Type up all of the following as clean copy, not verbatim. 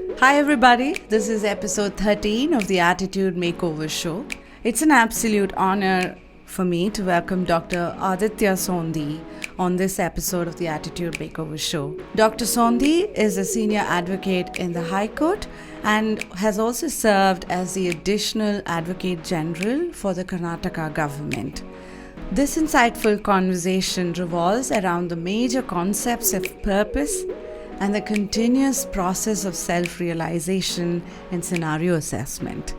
Hi, everybody. This is episode 13 of the Attitude Makeover Show. It's an absolute honor for me to welcome Dr. Aditya Sondhi on this episode of the Attitude Makeover Show. Dr. Sondhi is a senior advocate in the High Court and has also served as the additional Advocate General for the Karnataka government. This insightful conversation revolves around the major concepts of purpose and the continuous process of self-realization and scenario assessment.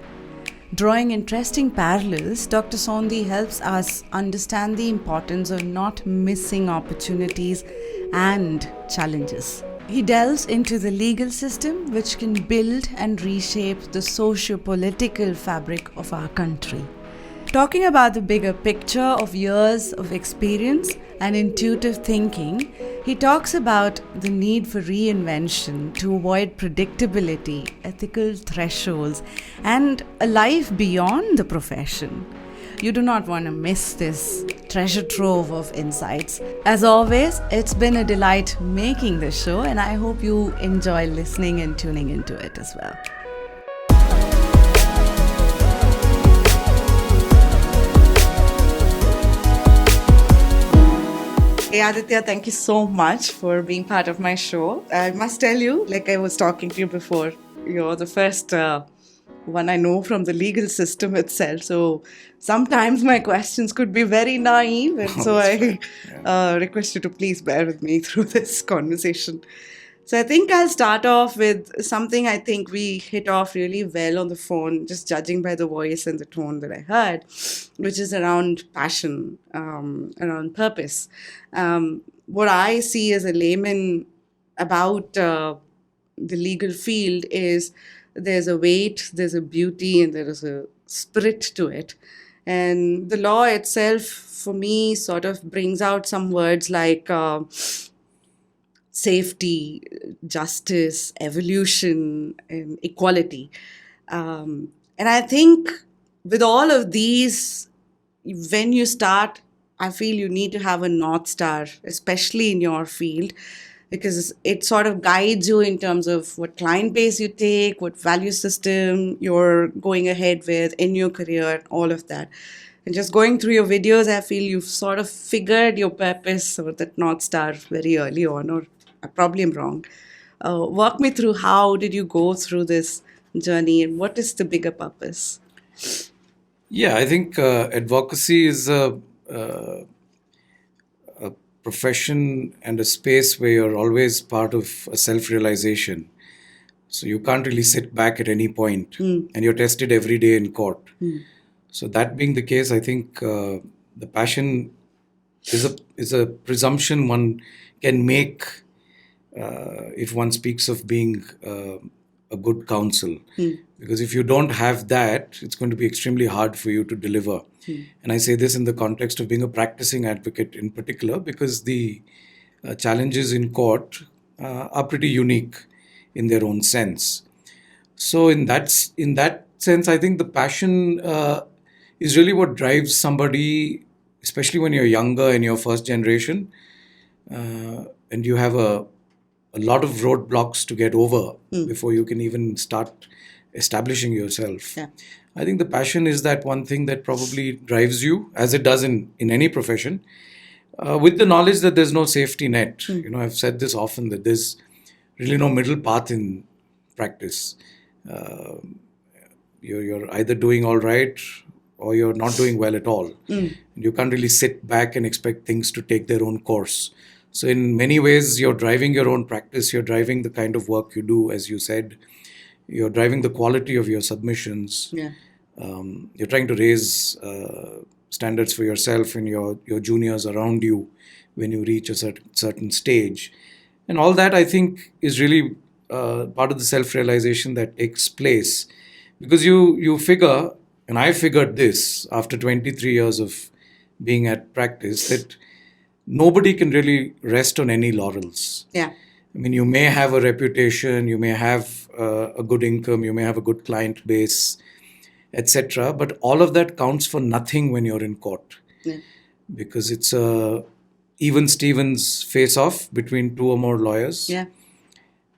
Drawing interesting parallels, Dr. Sondhi helps us understand the importance of not missing opportunities and challenges. He delves into the legal system which can build and reshape the socio-political fabric of our country. Talking about the bigger picture of years of experience and intuitive thinking, he talks about the need for reinvention to avoid predictability, ethical thresholds, and a life beyond the profession. You do not want to miss this treasure trove of insights. As always, it's been a delight making this show, and I hope you enjoy listening and tuning into it as well. Hey Aditya, thank you so much for being part of my show. I must tell you, like I was talking to you before, you're the first one I know from the legal system itself. So sometimes my questions could be very naive, and so I request you to please bear with me through this conversation. So I think I'll start off with something I think we hit off really well on the phone, just judging by the voice and the tone that I heard, which is around passion, around purpose. What I see as a layman about the legal field is there's a weight, there's a beauty, and there is a spirit to it. And the law itself, for me, sort of brings out some words like safety, justice, evolution, and equality. And I think with all of these, when you start, I feel you need to have a North Star, especially in your field, because it sort of guides you in terms of what client base you take, what value system you're going ahead with in your career, all of that. And just going through your videos, I feel you've sort of figured your purpose or that North Star very early on, or I probably am wrong. Walk me through how did you go through this journey and what is the bigger purpose? Yeah, I think advocacy is a profession and a space where you're always part of a self-realization. So you can't really sit back at any point, and you're tested every day in court. So that being the case, I think the passion is a presumption one can make if one speaks of being a good counsel. Because if you don't have that, it's going to be extremely hard for you to deliver. And I say this in the context of being a practicing advocate in particular, because the challenges in court are pretty unique in their own sense. So in that sense, I think the passion is really what drives somebody, especially when you're younger and you're first generation, and you have a lot of roadblocks to get over before you can even start establishing yourself. Yeah. I think the passion is that one thing that probably drives you, as it does in any profession, with the knowledge that there's no safety net. I've said this often, that there's really no middle path in practice. You're either doing all right or you're not doing well at all. You can't really sit back and expect things to take their own course. So in many ways, you're driving your own practice, you're driving the kind of work you do, as you said, you're driving the quality of your submissions. Yeah. You're trying to raise standards for yourself and your juniors around you when you reach a certain stage. And all that, I think, is really part of the self-realization that takes place. Because you figure, and I figured this after 23 years of being at practice, that nobody can really rest on any laurels. Yeah. I mean, you may have a reputation, you may have a good income, you may have a good client base, etc. But all of that counts for nothing when you're in court. Yeah. Because it's a even Stevens face-off between two or more lawyers. Yeah.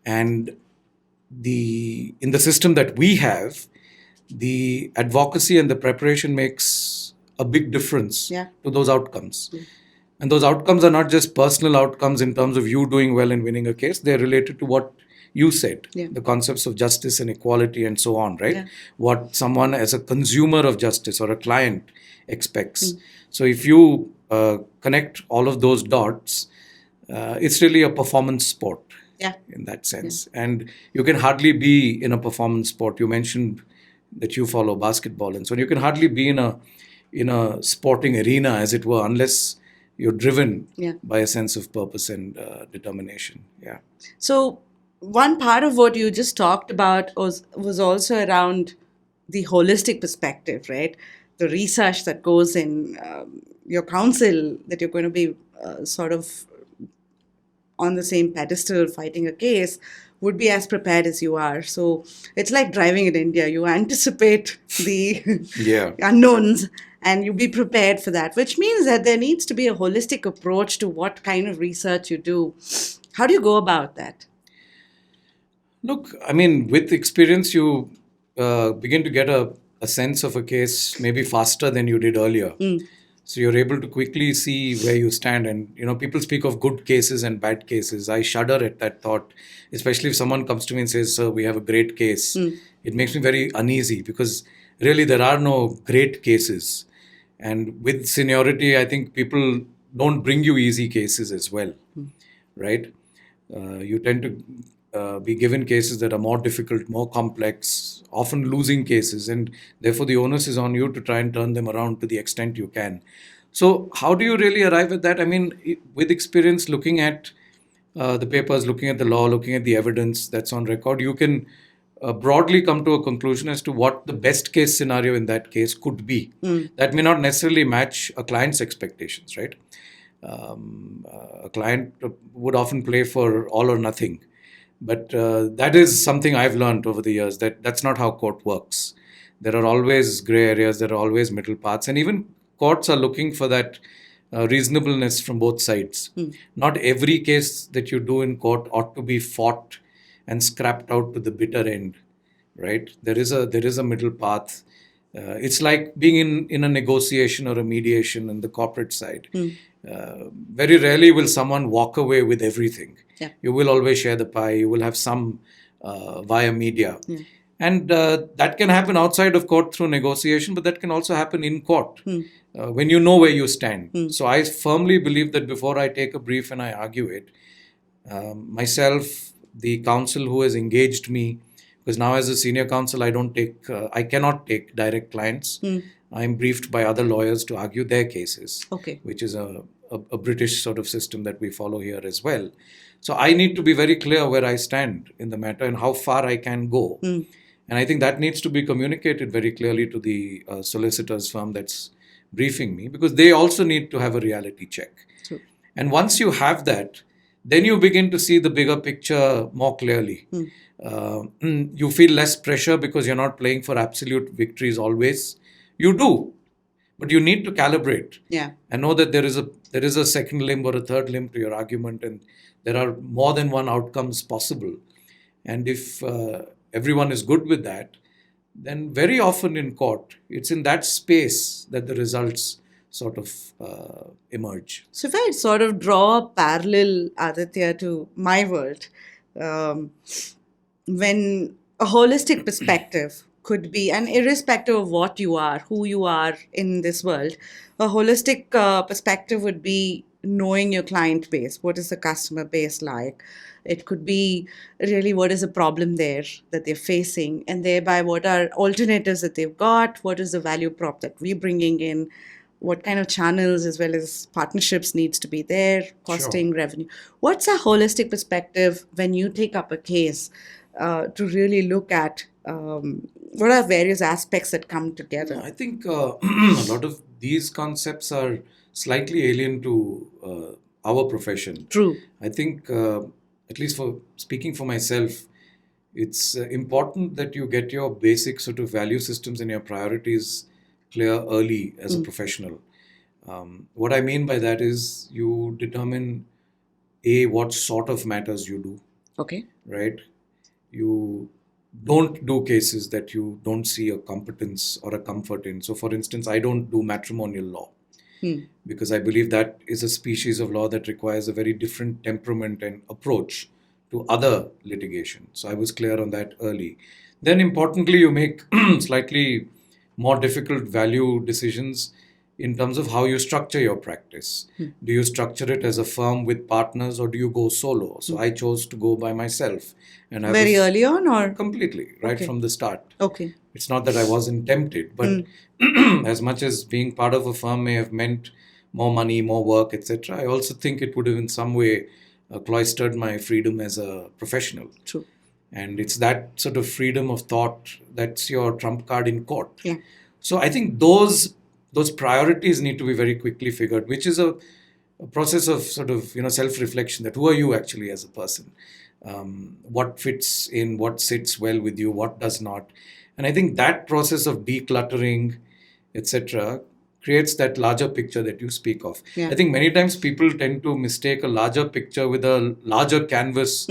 And in the system that we have, the advocacy and the preparation makes a big difference Yeah. to those outcomes. And those outcomes are not just personal outcomes in terms of you doing well and winning a case. They're related to what you said, the concepts of justice and equality and so on, right? What someone as a consumer of justice or a client expects. So if you connect all of those dots, it's really a performance sport in that sense. And you can hardly be in a performance sport. You mentioned that you follow basketball, and so you can hardly be in a sporting arena, as it were, unless you're driven by a sense of purpose and determination. Yeah. So one part of what you just talked about was also around the holistic perspective, right? The research that goes in, your counsel that you're going to be sort of on the same pedestal fighting a case would be as prepared as you are. So it's like driving in India. You anticipate the unknowns and you be prepared for that, which means that there needs to be a holistic approach to what kind of research you do. How do you go about that? Look, I mean, with experience, you begin to get a sense of a case maybe faster than you did earlier. So you're able to quickly see where you stand. And, people speak of good cases and bad cases. I shudder at that thought, especially if someone comes to me and says, "Sir, we have a great case." It makes me very uneasy because really there are no great cases. And with seniority, I think people don't bring you easy cases as well, right? You tend to be given cases that are more difficult, more complex, often losing cases, and therefore the onus is on you to try and turn them around to the extent you can. So how do you really arrive at that? I mean, with experience, looking at the papers, looking at the law, looking at the evidence that's on record, you can broadly come to a conclusion as to what the best case scenario in that case could be. That may not necessarily match a client's expectations, right? A client would often play for all or nothing. But that is something I've learned over the years, that that's not how court works. There are always gray areas, there are always middle paths, and even courts are looking for that reasonableness from both sides. Not every case that you do in court ought to be fought and scrapped out to the bitter end, right? There is a middle path. It's like being in a negotiation or a mediation on the corporate side. Very rarely will someone walk away with everything. You will always share the pie. You will have some via media. And that can happen outside of court through negotiation, but that can also happen in court when you know where you stand. So I firmly believe that before I take a brief and I argue it, myself, the counsel who has engaged me, because now as a senior counsel, I cannot take direct clients. I'm briefed by other lawyers to argue their cases, which is a British sort of system that we follow here as well. So I need to be very clear where I stand in the matter and how far I can go. And I think that needs to be communicated very clearly to the solicitor's firm that's briefing me, because they also need to have a reality check. And once you have that, then you begin to see the bigger picture more clearly. You feel less pressure because you're not playing for absolute victories always. You do, but you need to calibrate and know that there is a second limb or a third limb to your argument, and there are more than one outcomes possible. And if everyone is good with that, then very often in court, it's in that space that the results sort of emerge. So if I sort of draw a parallel, Aditya, to my world, when a holistic perspective could be, and irrespective of what you are, who you are in this world, a holistic perspective would be knowing your client base. What is the customer base like? It could be really what is the problem there that they're facing, and thereby what are alternatives that they've got, what is the value prop that we're bringing in, what kind of channels as well as partnerships needs to be there, costing, revenue. What's a holistic perspective when you take up a case to really look at what are various aspects that come together? I think a lot of these concepts are slightly alien to our profession. True. I think, at least for speaking for myself, it's important that you get your basic sort of value systems and your priorities clear early as a professional. What I mean by that is you determine what sort of matters you do. Okay. Right? you don't do cases that you don't see a competence or a comfort in. So, for instance, I don't do matrimonial law because I believe that is a species of law that requires a very different temperament and approach to other litigation. So, I was clear on that early. Then, importantly, you make slightly more difficult value decisions in terms of how you structure your practice. Do you structure it as a firm with partners or do you go solo? So I chose to go by myself. And Very early on, or? Completely, right from the start. Okay. It's not that I wasn't tempted, but as much as being part of a firm may have meant more money, more work, etc., I also think it would have in some way cloistered my freedom as a professional. True. And it's that sort of freedom of thought that's your trump card in court. Yeah. So I think those priorities need to be very quickly figured, which is a process of sort of self-reflection, that who are you actually as a person, what fits in, what sits well with you, what does not. And I think that process of decluttering, etc., creates that larger picture that you speak of. Yeah. I think many times people tend to mistake a larger picture with a larger canvas.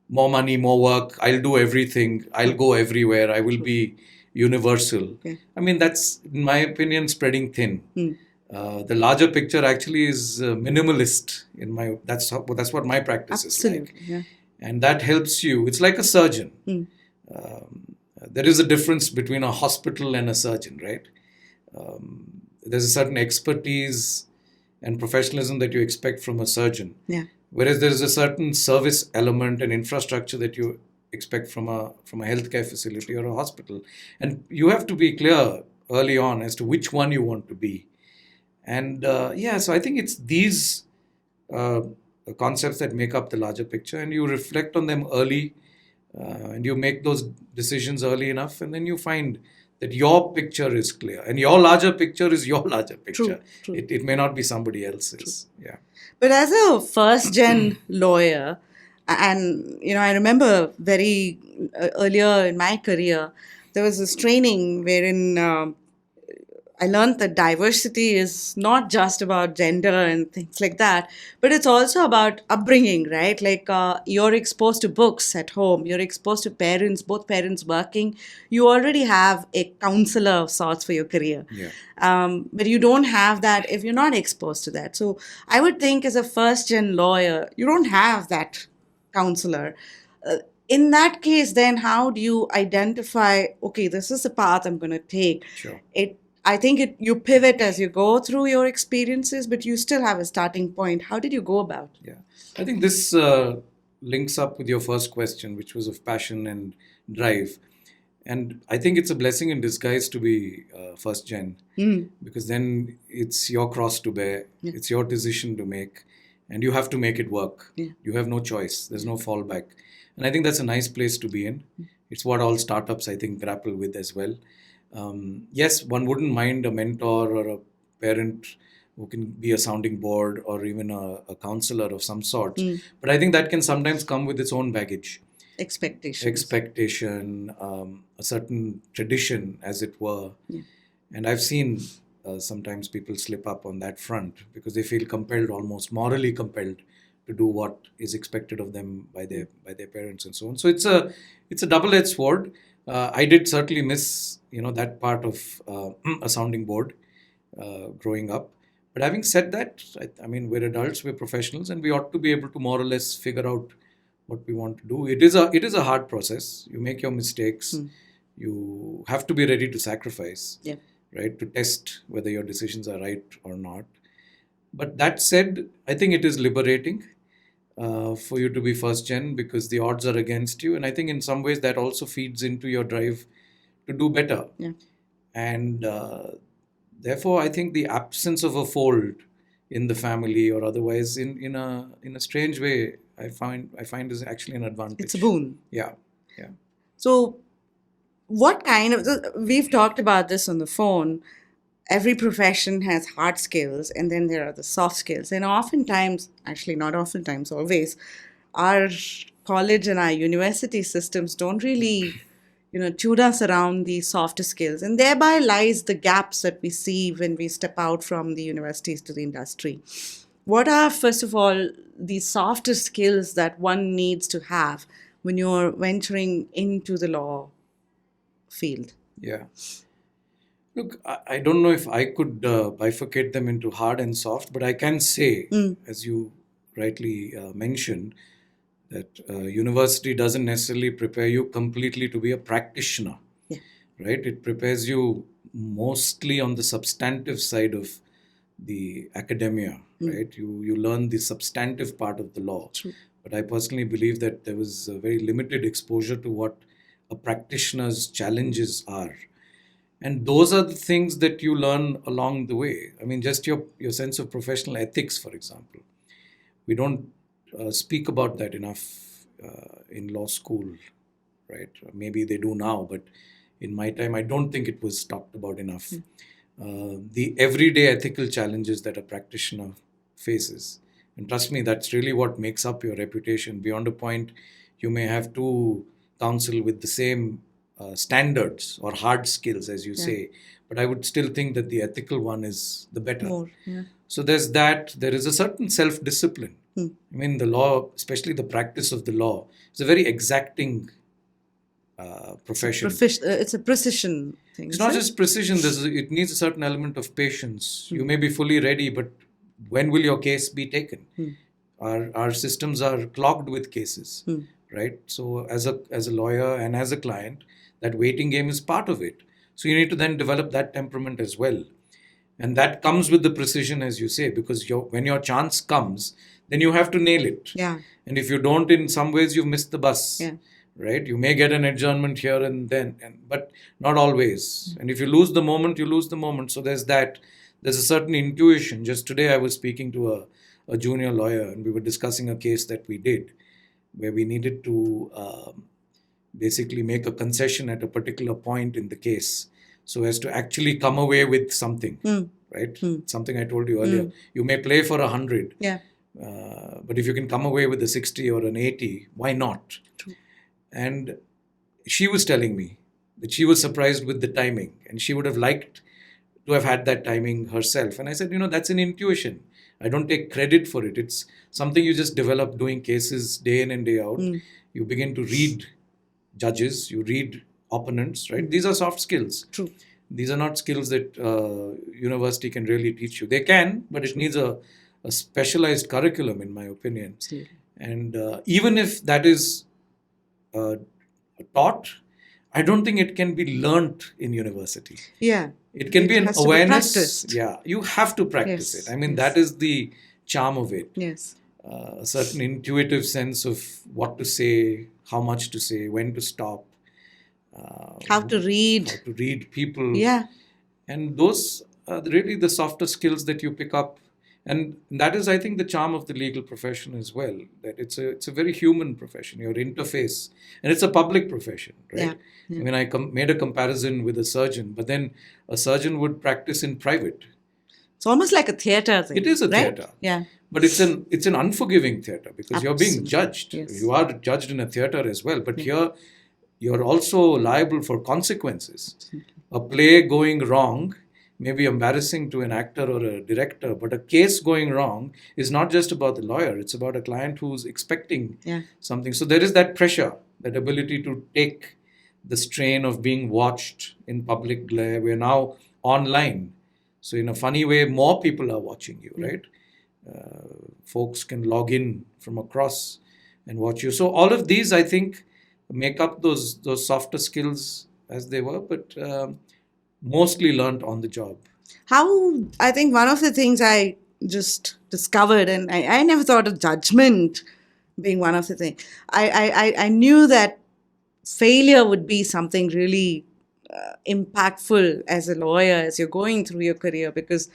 More money, more work, I'll do everything, I'll go everywhere, I will be universal. Yeah. I mean, that's, in my opinion, spreading thin. The larger picture actually is minimalist. That's what my practice is like. Yeah. And that helps you. It's like a surgeon. There is a difference between a hospital and a surgeon, right? There's a certain expertise and professionalism that you expect from a surgeon. Yeah. Whereas there is a certain service element and infrastructure that you expect from a healthcare facility or a hospital. And you have to be clear early on as to which one you want to be. And so I think it's these concepts that make up the larger picture, and you reflect on them early, and you make those decisions early enough, and then you find that your picture is clear, and your larger picture is your larger picture. True. It may not be somebody else's. True. Yeah. But as a first-gen lawyer, and I remember very earlier in my career, there was this training wherein I learned that diversity is not just about gender and things like that, but it's also about upbringing, right? Like you're exposed to books at home, you're exposed to parents, both parents working. You already have a counselor of sorts for your career. Yeah. But you don't have that if you're not exposed to that. So I would think as a first-gen lawyer, you don't have that counselor. In that case, then how do you identify, okay, this is the path I'm going to take? Sure. I think you pivot as you go through your experiences, but you still have a starting point. How did you go about? Yeah, I think this links up with your first question, which was of passion and drive. And I think it's a blessing in disguise to be first gen, because then it's your cross to bear. Yeah. It's your decision to make, and you have to make it work. Yeah. You have no choice. There's no fallback. And I think that's a nice place to be in. It's what all startups, I think, grapple with as well. Yes, one wouldn't mind a mentor or a parent who can be a sounding board or even a counselor of some sort. But I think that can sometimes come with its own baggage. Expectation, a certain tradition, as it were. Yeah. And I've seen sometimes people slip up on that front because they feel compelled, almost morally compelled, to do what is expected of them by their parents and so on. So it's a double-edged sword. I did certainly miss that part of a sounding board growing up. But having said that, I mean, we're adults, we're professionals, and we ought to be able to more or less figure out what we want to do. It is a hard process. You make your mistakes. You have to be ready to sacrifice, right? To test whether your decisions are right or not. But that said, I think it is liberating for you to be first gen because the odds are against you. And I think in some ways that also feeds into your drive to do better. Yeah. And therefore, I think the absence of a fold in the family or otherwise in a strange way, I find is actually an advantage. It's a boon. Yeah. So what kind of, we've talked about this on the phone. Every profession has hard skills and then there are the soft skills. And oftentimes, actually not oftentimes, always, our college and our university systems don't really, tune us around the softer skills. And thereby lies the gaps that we see when we step out from the universities to the industry. What are, first of all, the softer skills that one needs to have when you're venturing into the law field? Yeah. Look, I don't know if I could bifurcate them into hard and soft, but I can say, as you rightly mentioned, that university doesn't necessarily prepare you completely to be a practitioner, Yeah. right? It prepares you mostly on the substantive side of the academia, right? You learn the substantive part of the law. True. But I personally believe that there was a very limited exposure to what a practitioner's challenges are. And those are the things that you learn along the way. I mean, just your sense of professional ethics, for example. We don't speak about that enough in law school, right? Maybe they do now, but in my time, I don't think it was talked about enough. The everyday ethical challenges that a practitioner faces. And trust me, that's really what makes up your reputation. Beyond a point, you may have two counsel with the same standards or hard skills, as you say, but I would still think that the ethical one is the better. More, yeah. So there's that. There is a certain self-discipline. I mean, the law, especially the practice of the law, is a very exacting profession. It's a precision thing. It's not just precision. It needs a certain element of patience. You may be fully ready, but when will your case be taken? Our systems are clogged with cases, right? So as a lawyer and as a client, that waiting game is part of it. So you need to then develop that temperament as well. And that comes with the precision, as you say, because when your chance comes, then you have to nail it. Yeah. And if you don't, in some ways, you've missed the bus. Yeah. Right? You may get an adjournment here and then, but not always. And if you lose the moment, you lose the moment. So there's that. There's a certain intuition. Just today, I was speaking to a junior lawyer, and we were discussing a case that we did, where we needed to basically make a concession at a particular point in the case, so as to actually come away with something. Right? Something I told you earlier. You may play for 100. Yeah. But if you can come away with a 60 or an 80, why not? True. And she was telling me that she was surprised with the timing, and she would have liked to have had that timing herself. And I said, that's an intuition. I don't take credit for it. It's something you just develop doing cases day in and day out. You begin to read judges, you read opponents, right? These are soft skills. True. These are not skills that university can really teach you. They can, but it needs a specialized curriculum, in my opinion. Absolutely. And even if that is taught, I don't think it can be learnt in university. Yeah. It can be an awareness. Be yeah, you have to practice it. I mean, that is the charm of it. Yes. A certain intuitive sense of what to say, how much to say, when to stop. How to read. How to read people. Yeah. And those are really the softer skills that you pick up. And that is, I think, the charm of the legal profession as well. That it's a very human profession. Your interface, and it's a public profession, right? Yeah. I mean, I made a comparison with a surgeon, but then a surgeon would practice in private. It's almost like a theater thing. It is a right? theater, yeah. But it's an unforgiving theater because you're being judged. Yes. You are judged in a theater as well, but here you're also liable for consequences. Absolutely. A play going wrong may be embarrassing to an actor or a director, but a case going wrong is not just about the lawyer. It's about a client who's expecting something. So there is that pressure, that ability to take the strain of being watched in public glare. We're now online. So in a funny way, more people are watching you, right? Folks can log in from across and watch you. So all of these, I think, make up those softer skills as they were, but mostly learned on the job. I think one of the things I just discovered, and I never thought of judgment being one of the things. I knew that failure would be something really impactful as a lawyer as you're going through your career, because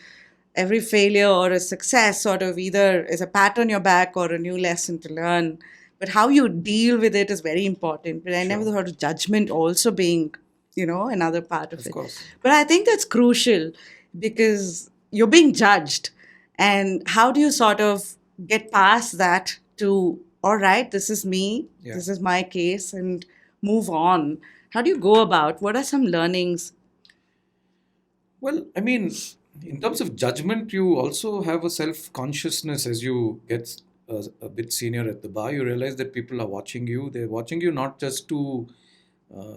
every failure or a success sort of either is a pat on your back or a new lesson to learn. But how you deal with it is very important. But I never thought of judgment also being, another part of it. Course. But I think that's crucial because you're being judged. And how do you sort of get past that to, all right, this is me, this is my case, and move on? How do you go about? What are some learnings? Well, I mean, in terms of judgment, you also have a self-consciousness as you get a bit senior at the bar, you realize that people are watching you. They're watching you not just to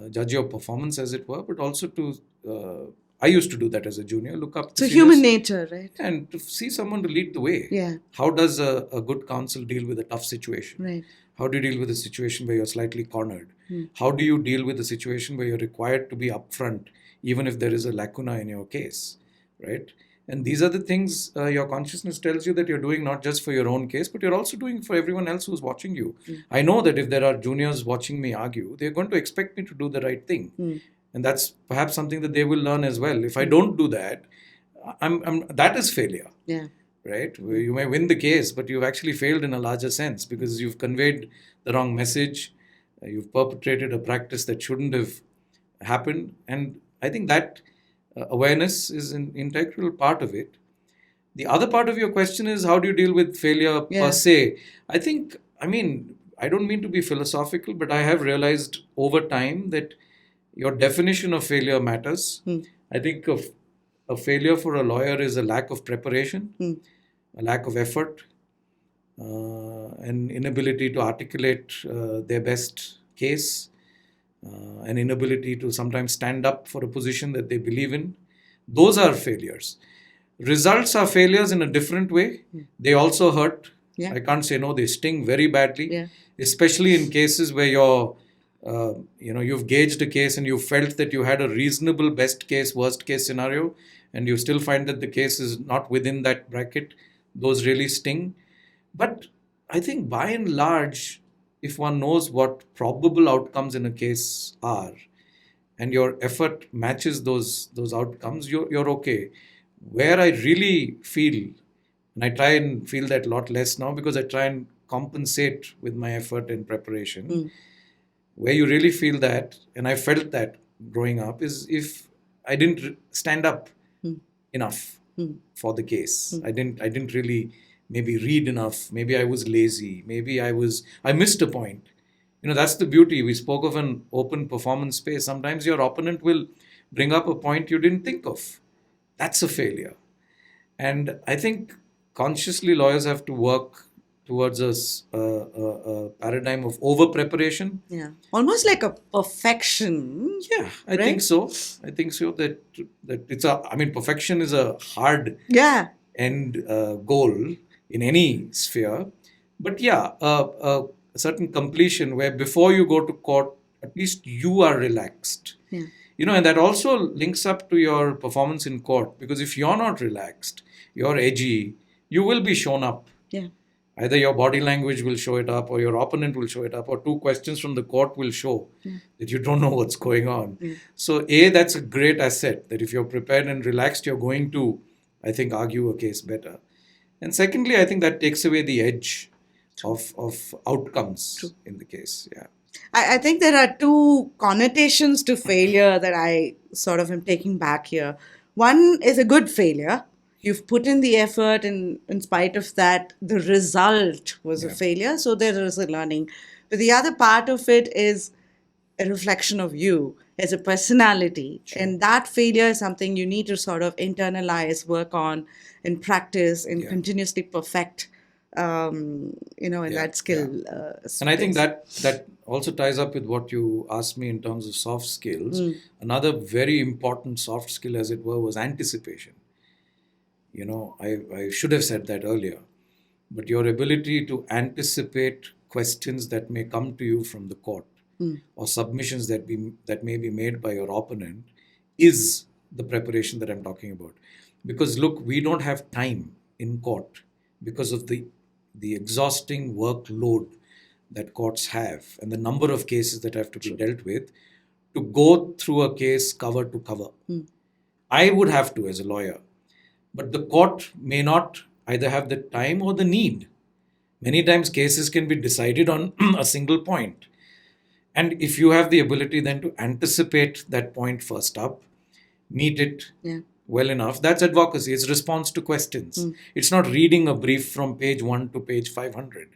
judge your performance, as it were, but also to. I used to do that as a junior. Look up. So to human seniors nature, right? and to see someone to lead the way. Yeah. How does a good counsel deal with a tough situation? Right. How do you deal with a situation where you're slightly cornered? How do you deal with a situation where you're required to be upfront, even if there is a lacuna in your case, right? And these are the things your consciousness tells you that you're doing not just for your own case, but you're also doing for everyone else who's watching you. I know that if there are juniors watching me argue, they're going to expect me to do the right thing. And that's perhaps something that they will learn as well. If I don't do that, that is failure. Yeah. Right? You may win the case, but you've actually failed in a larger sense because you've conveyed the wrong message. You've perpetrated a practice that shouldn't have happened. And I think that awareness is an integral part of it. The other part of your question is how do you deal with failure per se? I don't mean to be philosophical, but I have realized over time that your definition of failure matters. I think a failure for a lawyer is a lack of preparation, a lack of effort, an inability to articulate their best case, an inability to sometimes stand up for a position that they believe in. Those are failures. Results are failures in a different way. They also hurt. I can't say no, they sting very badly, especially in cases where you've gauged a case and you felt that you had a reasonable best case, worst case scenario, and you still find that the case is not within that bracket. Those really sting. But I think by and large, if one knows what probable outcomes in a case are, and your effort matches those outcomes, you're okay. Where I really feel, and I try and feel that a lot less now because I try and compensate with my effort and preparation, where you really feel that, and I felt that growing up, is if I didn't stand up enough for the case. I didn't really maybe read enough. Maybe I was lazy. Maybe I missed a point. That's the beauty. We spoke of an open performance space. Sometimes your opponent will bring up a point you didn't think of. That's a failure. And I think consciously lawyers have to work towards a paradigm of over preparation. Yeah. Almost like a perfection. Yeah, I think so. I think so that it's perfection is a hard end goal in any sphere. But a certain completion where before you go to court, at least you are relaxed. Yeah. And that also links up to your performance in court, because if you're not relaxed, you're edgy, you will be shown up. Yeah. Either your body language will show it up, or your opponent will show it up, or two questions from the court will show that you don't know what's going on. So that's a great asset, that if you're prepared and relaxed, you're going to, I think, argue a case better. And secondly, I think that takes away the edge of outcomes in the case. Yeah. I think there are two connotations to failure that I sort of am taking back here. One is a good failure. You've put in the effort, and in spite of that, the result was a failure. So there is a learning. But the other part of it is a reflection of you as a personality. Sure. And that failure is something you need to sort of internalize, work on, and practice, and continuously perfect, in that skill. And I think that also ties up with what you asked me in terms of soft skills. Another very important soft skill, as it were, was anticipation. I should have said that earlier, but your ability to anticipate questions that may come to you from the court or submissions that may be made by your opponent is the preparation that I'm talking about. Because look, we don't have time in court because of the exhausting workload that courts have and the number of cases that have to be dealt with to go through a case cover to cover. I would have to as a lawyer. But the court may not either have the time or the need. Many times cases can be decided on a single point. And if you have the ability then to anticipate that point first up, meet it well enough, that's advocacy. It's response to questions. It's not reading a brief from page 1 to page 500.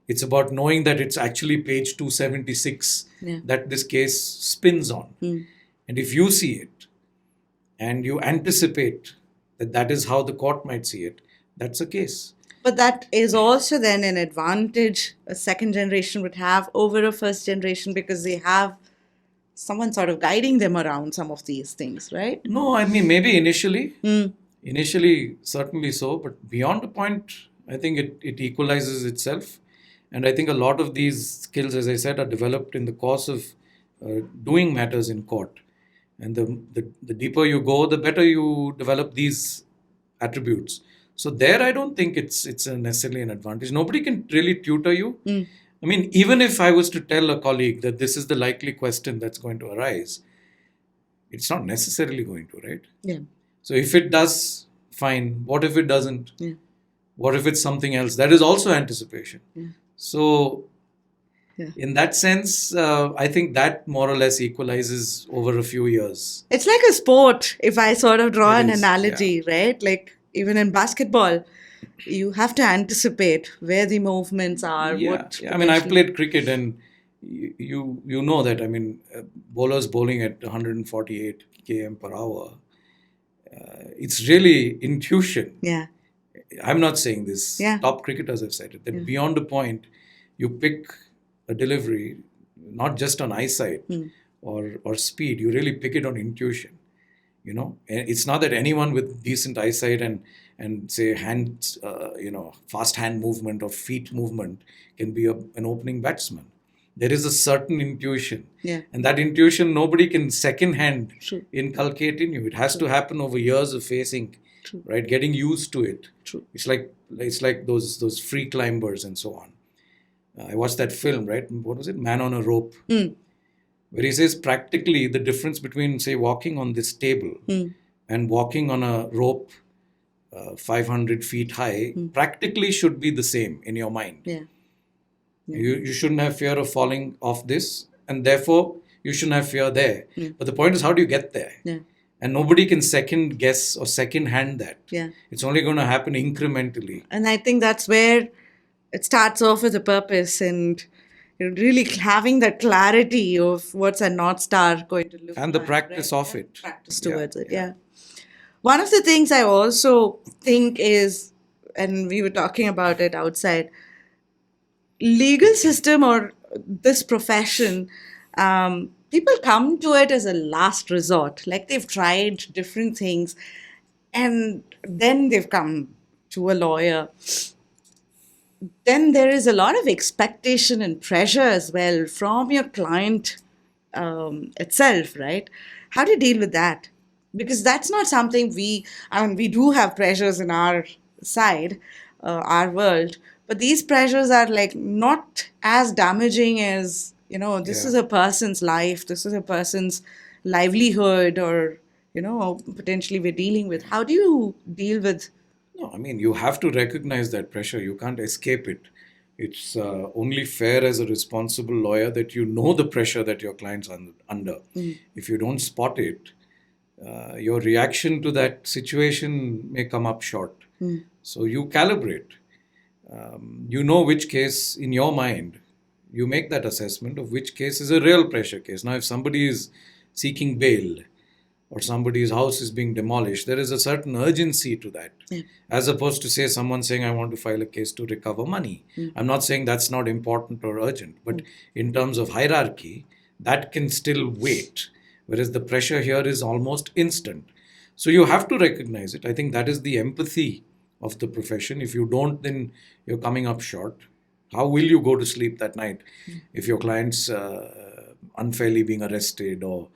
It's about knowing that it's actually page 276 that this case spins on. And if you see it and you anticipate that is how the court might see it, that's a case. But that is also then an advantage a second generation would have over a first generation because they have someone sort of guiding them around some of these things, right? No, I mean, maybe initially, certainly so, but beyond a point, I think it equalizes itself. And I think a lot of these skills, as I said, are developed in the course of doing matters in court. And the deeper you go, the better you develop these attributes. So there, I don't think it's necessarily an advantage. Nobody can really tutor you. I mean, even if I was to tell a colleague that this is the likely question that's going to arise, it's not necessarily going to, right? Yeah. So if it does, fine. What if it doesn't? Yeah. What if it's something else? That is also anticipation. Yeah. So Yeah. in that sense, I think that more or less equalizes over a few years. It's like a sport, if I sort of draw It an is, analogy, right? Like even in basketball, you have to anticipate where the movements are. What I mean, I've potentially- played cricket, and you know that. I mean, bowlers bowling at 148 km per hour. It's really intuition. Yeah. I'm not saying this. Yeah. Top cricketers have said it. That beyond a point, you pick a delivery not just on eyesight or speed. You really pick it on intuition. You know, and it's not that anyone with decent eyesight and say hand, fast hand movement or feet movement can be an opening batsman. There is a certain intuition, and that intuition nobody can second-hand True. inculcate in you. It has to happen over years of facing, right? Getting used to it. True. It's like those free climbers and so on. I watched that film, right? What was it? Man on a Rope. Where he says practically the difference between, say, walking on this table and walking on a rope 500 feet high practically should be the same in your mind. Yeah. You shouldn't have fear of falling off this, and therefore you shouldn't have fear there. But the point is, how do you get there? Yeah. And nobody can second guess or second hand that. Yeah. It's only going to happen incrementally. And I think that's where it starts off with a purpose and really having that clarity of what's a North Star going to look And the like, practice right? of it. Practice towards it, yeah. One of the things I also think is, and we were talking about it outside, legal system or this profession, people come to it as a last resort. Like they've tried different things and then they've come to a lawyer. Then there is a lot of expectation and pressure as well from your client itself, right? How do you deal with that? Because that's not something we do have pressures in our side, our world, but these pressures are like not as damaging as, this is a person's life, this is a person's livelihood, or, potentially we're dealing with. How do you deal with? No, I mean, you have to recognize that pressure. You can't escape it. It's only fair as a responsible lawyer that you know the pressure that your client's under. If you don't spot it, your reaction to that situation may come up short. So you calibrate. You know which case in your mind, you make that assessment of which case is a real pressure case. Now, if somebody is seeking bail or somebody's house is being demolished, there is a certain urgency to that. As opposed to, say, someone saying, I want to file a case to recover money. I'm not saying that's not important or urgent, but in terms of hierarchy, that can still wait. Whereas the pressure here is almost instant. So you have to recognize it. I think that is the empathy of the profession. If you don't, then you're coming up short. How will you go to sleep that night if your client's unfairly being arrested or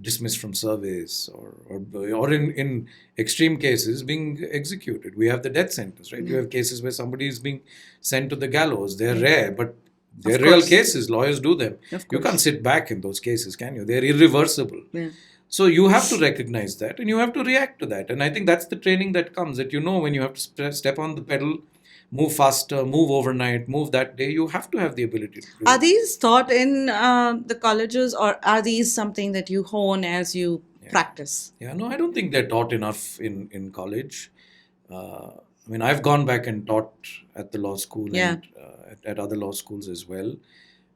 dismissed from service or in extreme cases being executed? We have the death sentence, right? You have cases where somebody is being sent to the gallows. They're rare, but they're real cases. Lawyers do them. You can't sit back in those cases, can you? They're irreversible. So you have to recognize that and you have to react to that. And I think that's the training that comes, that when you have to step on the pedal, move faster, move overnight, move that day. You have to have the ability to do Are it. these taught in the colleges, or are these something that you hone as you practice? Yeah, no, I don't think they're taught enough in college. I mean, I've gone back and taught at the law school and at other law schools as well,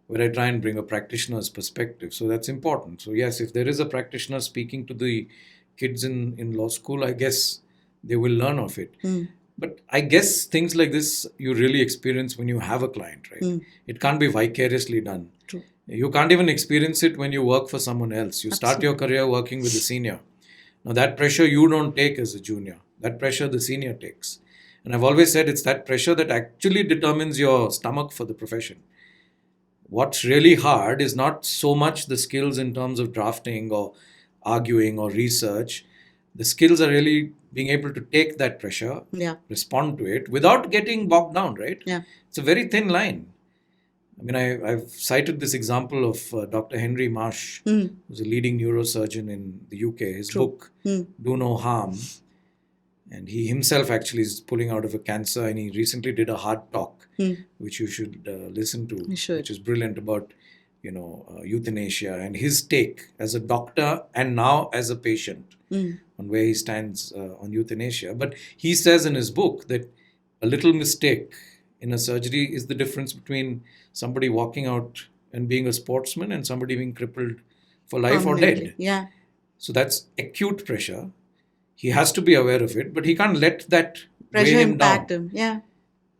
where I try and bring a practitioner's perspective. So that's important. So yes, if there is a practitioner speaking to the kids in law school, I guess they will learn of it. But I guess things like this you really experience when you have a client, right? It can't be vicariously done. True. You can't even experience it when you work for someone else. You start your career working with a senior. Now, that pressure you don't take as a junior. That pressure the senior takes. And I've always said it's that pressure that actually determines your stomach for the profession. What's really hard is not so much the skills in terms of drafting or arguing or research. The skills are really being able to take that pressure, respond to it without getting bogged down, right? Yeah. It's a very thin line. I mean, I've cited this example of Dr. Henry Marsh, who's a leading neurosurgeon in the UK. His book, Do No Harm, and he himself actually is pulling out of a cancer, and he recently did a hard talk, which you should listen to, which is brilliant, about euthanasia and his take as a doctor and now as a patient on where he stands on euthanasia. But he says in his book that a little mistake in a surgery is the difference between somebody walking out and being a sportsman and somebody being crippled for life or dead. Yeah. So that's acute pressure. He has to be aware of it, but he can't let that pressure weigh him impact down. him. Yeah.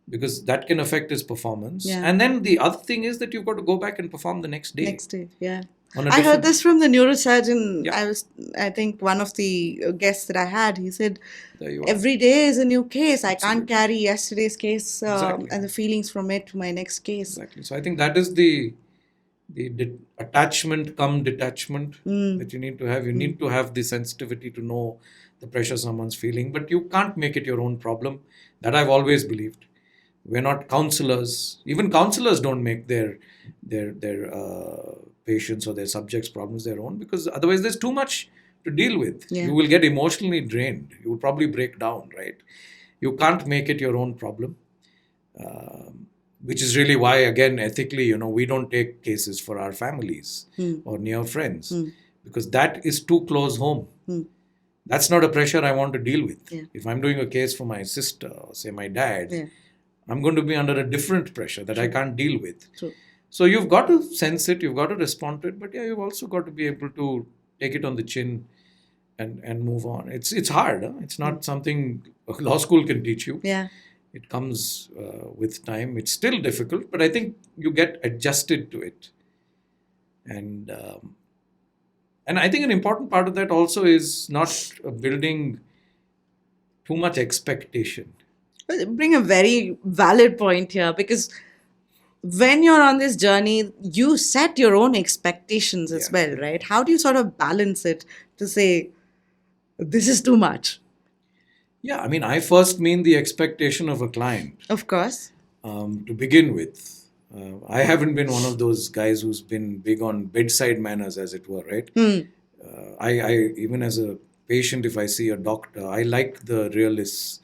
Because that can affect his performance. Yeah. And then the other thing is that you've got to go back and perform the next day. Yeah. I heard this from the neurosurgeon. Yeah. I think one of the guests that I had, he said, There you are. every day is a new case. I can't carry yesterday's case Exactly. and the feelings from it to my next case. Exactly. So I think that is the attachment come detachment that you need to have. You need to have the sensitivity to know the pressure someone's feeling, but you can't make it your own problem. That I've always believed. We're not counselors. Even counselors don't make their patients or their subjects' problems their own, because otherwise there's too much to deal with. Yeah. You will get emotionally drained. You will probably break down, right? You can't make it your own problem. Which is really why, again, ethically, we don't take cases for our families or near friends, because that is too close home. That's not a pressure I want to deal with. Yeah. If I'm doing a case for my sister or say my dad, Yeah. I'm going to be under a different pressure that I can't deal with. True. So you've got to sense it, you've got to respond to it, but you've also got to be able to take it on the chin and move on. It's hard. Huh? It's not something a law school can teach you. Yeah. It comes with time. It's still difficult, but I think you get adjusted to it. And I think an important part of that also is not building too much expectation. Bring a very valid point here, because when you're on this journey, you set your own expectations as well, right? How do you sort of balance it to say, this is too much? Yeah, I mean, I first mean the expectation of a client. Of course. To begin with. I haven't been one of those guys who's been big on bedside manners, as it were, right? I even as a patient, if I see a doctor, I like the realists.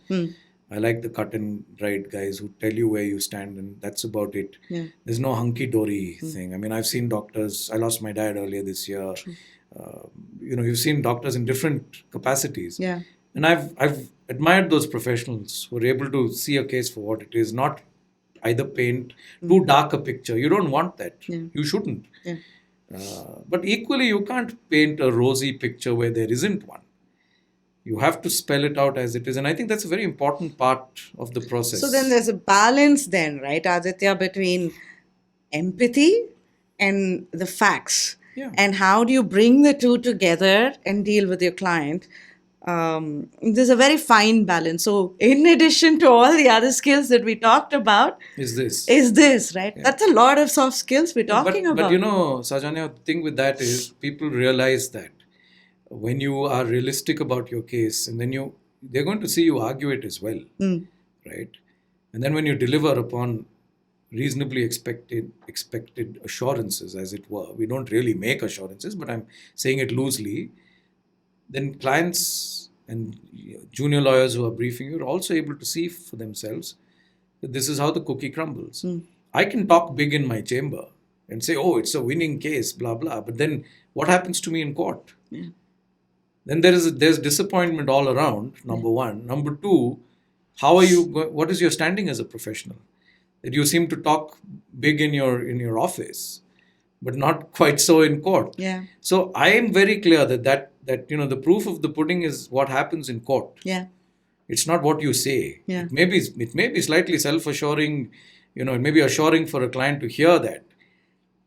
I like the cut and dried guys who tell you where you stand, and that's about it. Yeah. There's no hunky-dory thing. I mean, I've seen doctors. I lost my dad earlier this year. You've seen doctors in different capacities. Yeah. And I've admired those professionals who are able to see a case for what it is, not either paint too dark a picture. You don't want that. Yeah. You shouldn't. Yeah. But equally, you can't paint a rosy picture where there isn't one. You have to spell it out as it is. And I think that's a very important part of the process. So then there's a balance then, right, Aditya, between empathy and the facts. Yeah. And how do you bring the two together and deal with your client? There's a very fine balance. So in addition to all the other skills that we talked about, is this, right? Yeah. That's a lot of soft skills we're talking about. But Sajanya, the thing with that is people realize that when you are realistic about your case, and then they're going to see you argue it as well, right? And then when you deliver upon reasonably expected assurances, as it were, we don't really make assurances, but I'm saying it loosely, then clients and junior lawyers who are briefing you are also able to see for themselves that this is how the cookie crumbles. I can talk big in my chamber and say, oh, it's a winning case, blah, blah. But then what happens to me in court? Yeah. Then there's disappointment all around, number one. Number two, what is your standing as a professional? That you seem to talk big in your office, but not quite so in court. Yeah. So I am very clear that the proof of the pudding is what happens in court. Yeah. It's not what you say. Yeah. It may be slightly self-assuring, it may be assuring for a client to hear that.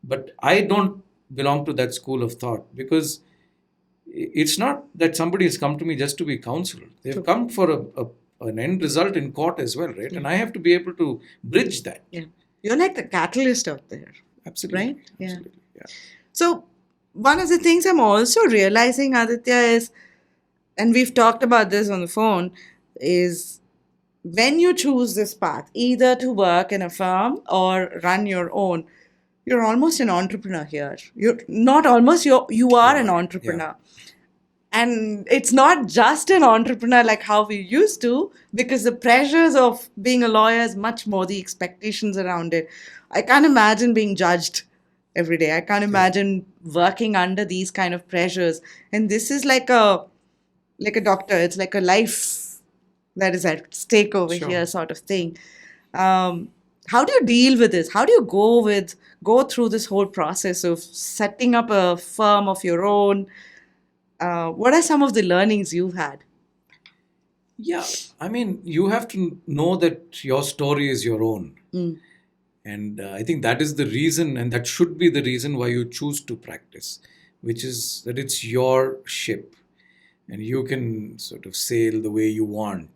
But I don't belong to that school of thought, because it's not that somebody has come to me just to be counseled. They've come for an end result in court as well, right? And I have to be able to bridge that. Yeah. You're like the catalyst out there. Absolutely. Right? Yeah. Absolutely. Yeah. So, one of the things I'm also realizing, Aditya, is, and we've talked about this on the phone, is when you choose this path, either to work in a firm or run your own, you're almost an entrepreneur here. You're not almost, you are an entrepreneur. And it's not just an entrepreneur like how we used to, because the pressures of being a lawyer is much more, the expectations around it. I can't imagine being judged every day. I can't imagine working under these kind of pressures. And this is like a doctor. It's like a life that is at stake over here, sort of thing. How do you deal with this? How do you go through this whole process of setting up a firm of your own? What are some of the learnings you've had? Yeah, I mean, you have to know that your story is your own. And I think that is the reason, and that should be the reason why you choose to practice, which is that it's your ship and you can sort of sail the way you want.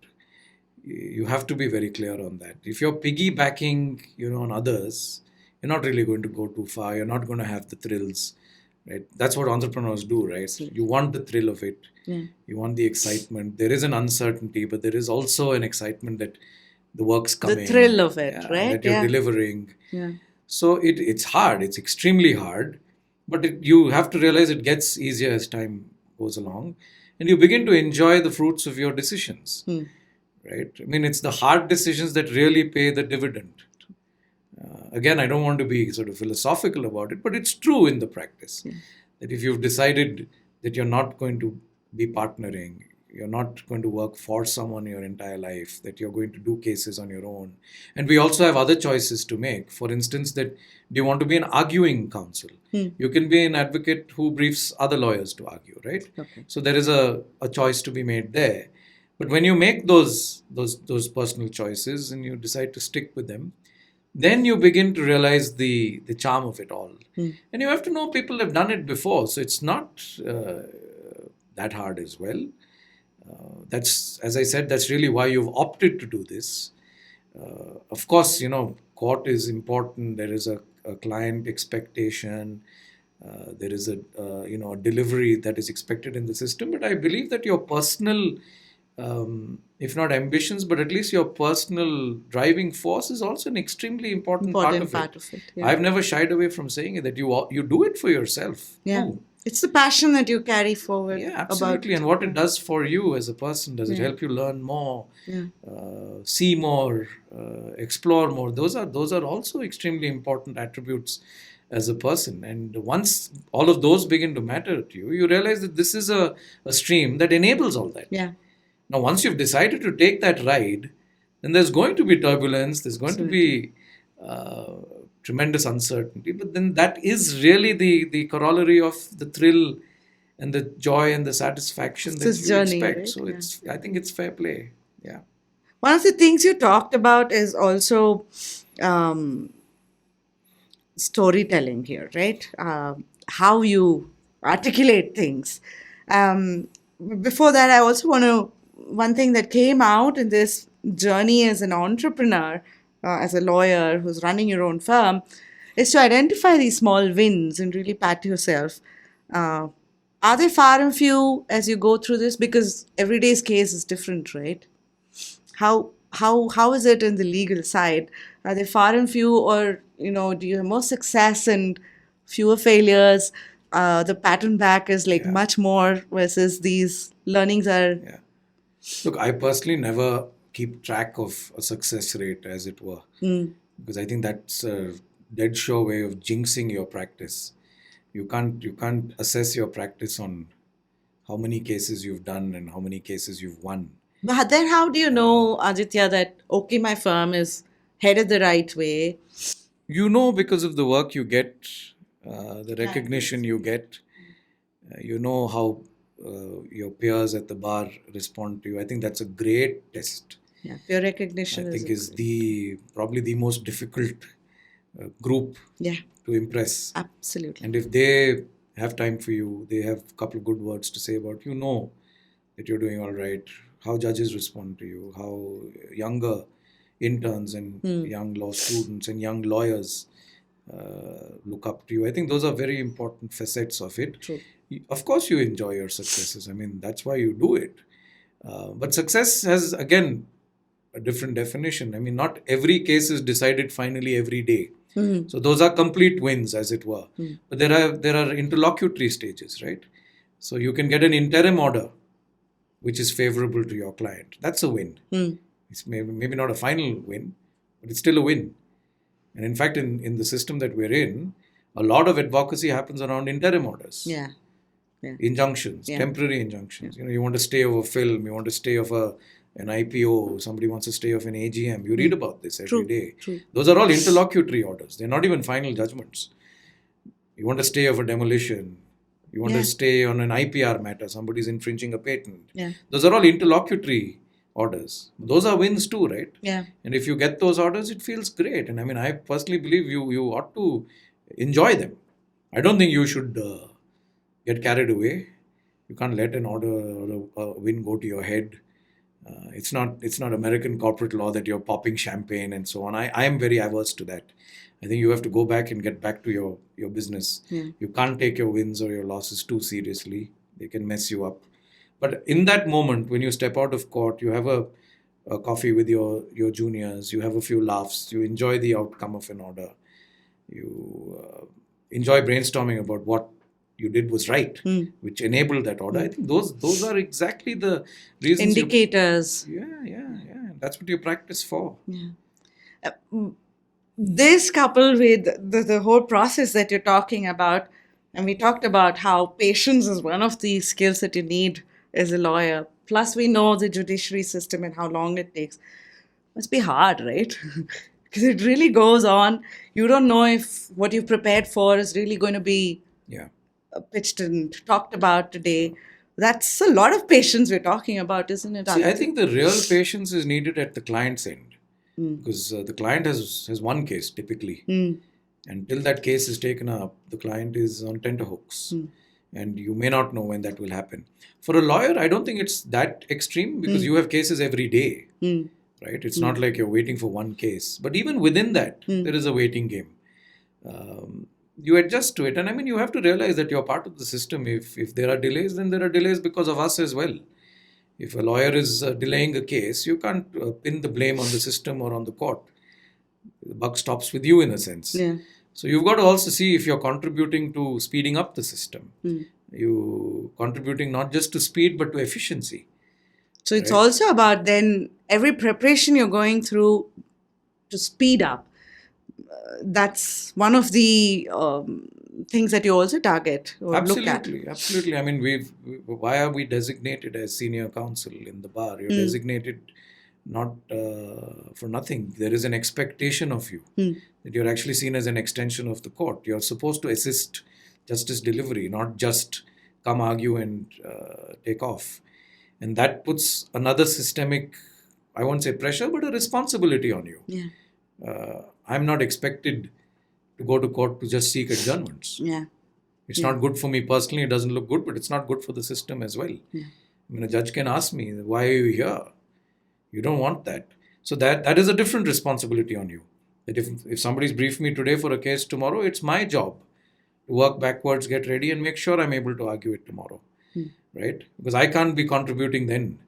You have to be very clear on that. If you're piggybacking, on others, you're not really going to go too far. You're not going to have the thrills. Right? That's what entrepreneurs do, right? You want the thrill of it. You want the excitement. There is an uncertainty, but there is also an excitement that the work's coming. The thrill of it, right? That you're delivering. So it's hard. It's extremely hard. But you have to realize it gets easier as time goes along. And you begin to enjoy the fruits of your decisions. Right? I mean, it's the hard decisions that really pay the dividend. Again, I don't want to be sort of philosophical about it, but it's true in the practice. That if you've decided that you're not going to be partnering, you're not going to work for someone your entire life, that you're going to do cases on your own. And we also have other choices to make. For instance, that do you want to be an arguing counsel? You can be an advocate who briefs other lawyers to argue, right? So there is a choice to be made there. But when you make those personal choices and you decide to stick with them, then you begin to realize the charm of it all. And you have to know people have done it before. So it's not that hard as well. That's, as I said, that's really why you've opted to do this. Of course, court is important. There is a client expectation. There is a delivery that is expected in the system. But I believe that your personal, if not ambitions, but at least your personal driving force is also an extremely important part of it. I've never shied away from saying it, that you do it for yourself. Too. It's the passion that you carry forward. Yeah, absolutely. And what it does for you as a person, does it help you learn more, see more, explore more? Those are also extremely important attributes as a person. And once all of those begin to matter to you, you realize that this is a stream that enables all that. Now, once you've decided to take that ride, then there's going to be turbulence, there's going to be tremendous uncertainty, but then that is really the corollary of the thrill and the joy and the satisfaction that you journey, expect. right? So I think it's fair play. Yeah. One of the things you talked about is also storytelling here, right? How you articulate things. Before that, I also one thing that came out in this journey as an entrepreneur, as a lawyer who's running your own firm, is to identify these small wins and really pat yourself. Are they far and few as you go through this? Because every day's case is different, right? How is it in the legal side? Are they far and few, or do you have more success and fewer failures? The pattern back is much more, versus these learnings are. Yeah. Look, I personally never keep track of a success rate, as it were, because I think that's a dead sure way of jinxing your practice. You can't assess your practice on how many cases you've done and how many cases you've won. But then how do you know, Aditya, that, okay, my firm is headed the right way? Because of the work you get, the recognition you get. You know how your peers at the bar respond to you. I think that's a great test. Yeah, peer recognition I think is probably the most difficult group to impress. Absolutely. And if they have time for you, they have a couple of good words to say about you, know that you're doing all right, how judges respond to you, how younger interns and young law students and young lawyers look up to you. I think those are very important facets of it. True. Of course, you enjoy your successes. I mean, that's why you do it. But success has, again, a different definition. I mean, not every case is decided finally every day. So those are complete wins, as it were. But there are interlocutory stages, right? So you can get an interim order, which is favorable to your client. That's a win. It's maybe not a final win, but it's still a win. And in fact, in the system that we're in, a lot of advocacy happens around interim orders. Yeah. Injunctions, temporary injunctions. You want to stay of a film, you want to stay of an IPO, somebody wants to stay of an AGM. You read about this every day. True. Those are all interlocutory orders. They're not even final judgments. You want to stay of a demolition. You want to stay on an IPR matter. Somebody's infringing a patent. Those are all interlocutory orders. Those are wins too, right? Yeah. And if you get those orders, it feels great. And I mean, I personally believe you ought to enjoy them. I don't think you should get carried away. You can't let an order or a win go to your head. It's not American corporate law that you're popping champagne and so on. I am very averse to that. I think you have to go back and get back to your business. You can't take your wins or your losses too seriously. They can mess you up. But in that moment, when you step out of court, you have a coffee with your juniors, you have a few laughs, you enjoy the outcome of an order, you enjoy brainstorming about what you did was right, which enabled that order. I think those are exactly the reasons. Indicators. Yeah. That's what you practice for. Yeah. This coupled with the whole process that you're talking about, and we talked about how patience is one of the skills that you need as a lawyer. Plus, we know the judiciary system and how long it takes. Must be hard, right? Because it really goes on. You don't know if what you've prepared for is really going to be pitched and talked about today. That's a lot of patience we're talking about, isn't it? See, I think the real patience is needed at the client's end. Because the client has one case typically. Until that case is taken up, the client is on tenterhooks. And you may not know when that will happen. For a lawyer, I don't think it's that extreme because you have cases every day. Right? It's not like you're waiting for one case. But even within that, there is a waiting game. You adjust to it. And I mean, you have to realize that you're part of the system. If there are delays, then there are delays because of us as well. If a lawyer is delaying a case, you can't pin the blame on the system or on the court. The buck stops with you in a sense. So you've got to also see if you're contributing to speeding up the system. You contributing not just to speed, but to efficiency. So it's also about then every preparation you're going through to speed up. That's one of the things that you also target or look at. Absolutely. I mean, why are we designated as senior counsel in the bar? You're designated not for nothing. There is an expectation of you that you're actually seen as an extension of the court. You're supposed to assist justice delivery, not just come argue and take off. And that puts another systemic, I won't say pressure, but a responsibility on you. I'm not expected to go to court to just seek adjournments. It's not good for me personally. It doesn't look good, but it's not good for the system as well. I mean, a judge can ask me, why are you here? You don't want that. So that is a different responsibility on you. That if somebody's briefed me today for a case tomorrow, it's my job to work backwards, get ready, and make sure I'm able to argue it tomorrow. Right? Because I can't be contributing then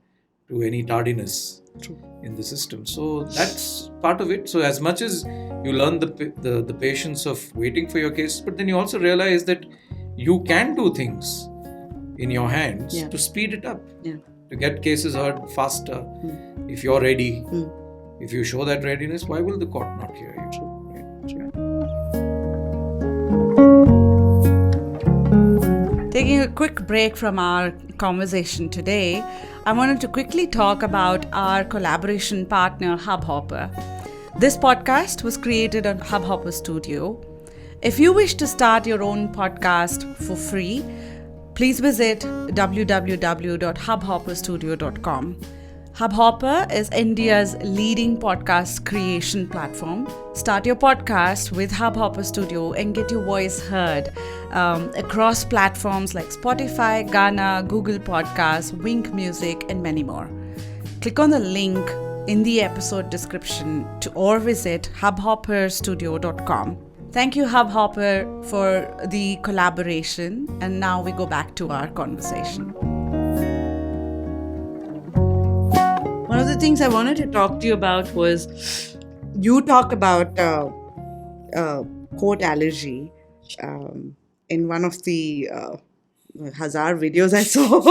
to any tardiness in the system. So that's part of it. So as much as you learn the patience of waiting for your case, but then you also realize that you can do things in your hands to speed it up, to get cases heard faster. If you're ready, if you show that readiness, why will the court not hear you? Taking a quick break from our conversation today, I wanted to quickly talk about our collaboration partner, Hubhopper. This podcast was created on Hubhopper Studio. If you wish to start your own podcast for free, please visit www.hubhopperstudio.com. Hubhopper is India's leading podcast creation platform. Start your podcast with Hubhopper Studio and get your voice heard across platforms like Spotify, Ghana, Google Podcasts, Wink Music, and many more. Click on the link in the episode description or visit hubhopperstudio.com. Thank you, Hubhopper, for the collaboration. And now we go back to our conversation. One of the things I wanted to talk to you about was you talk about quote allergy in one of the Hazar videos I saw.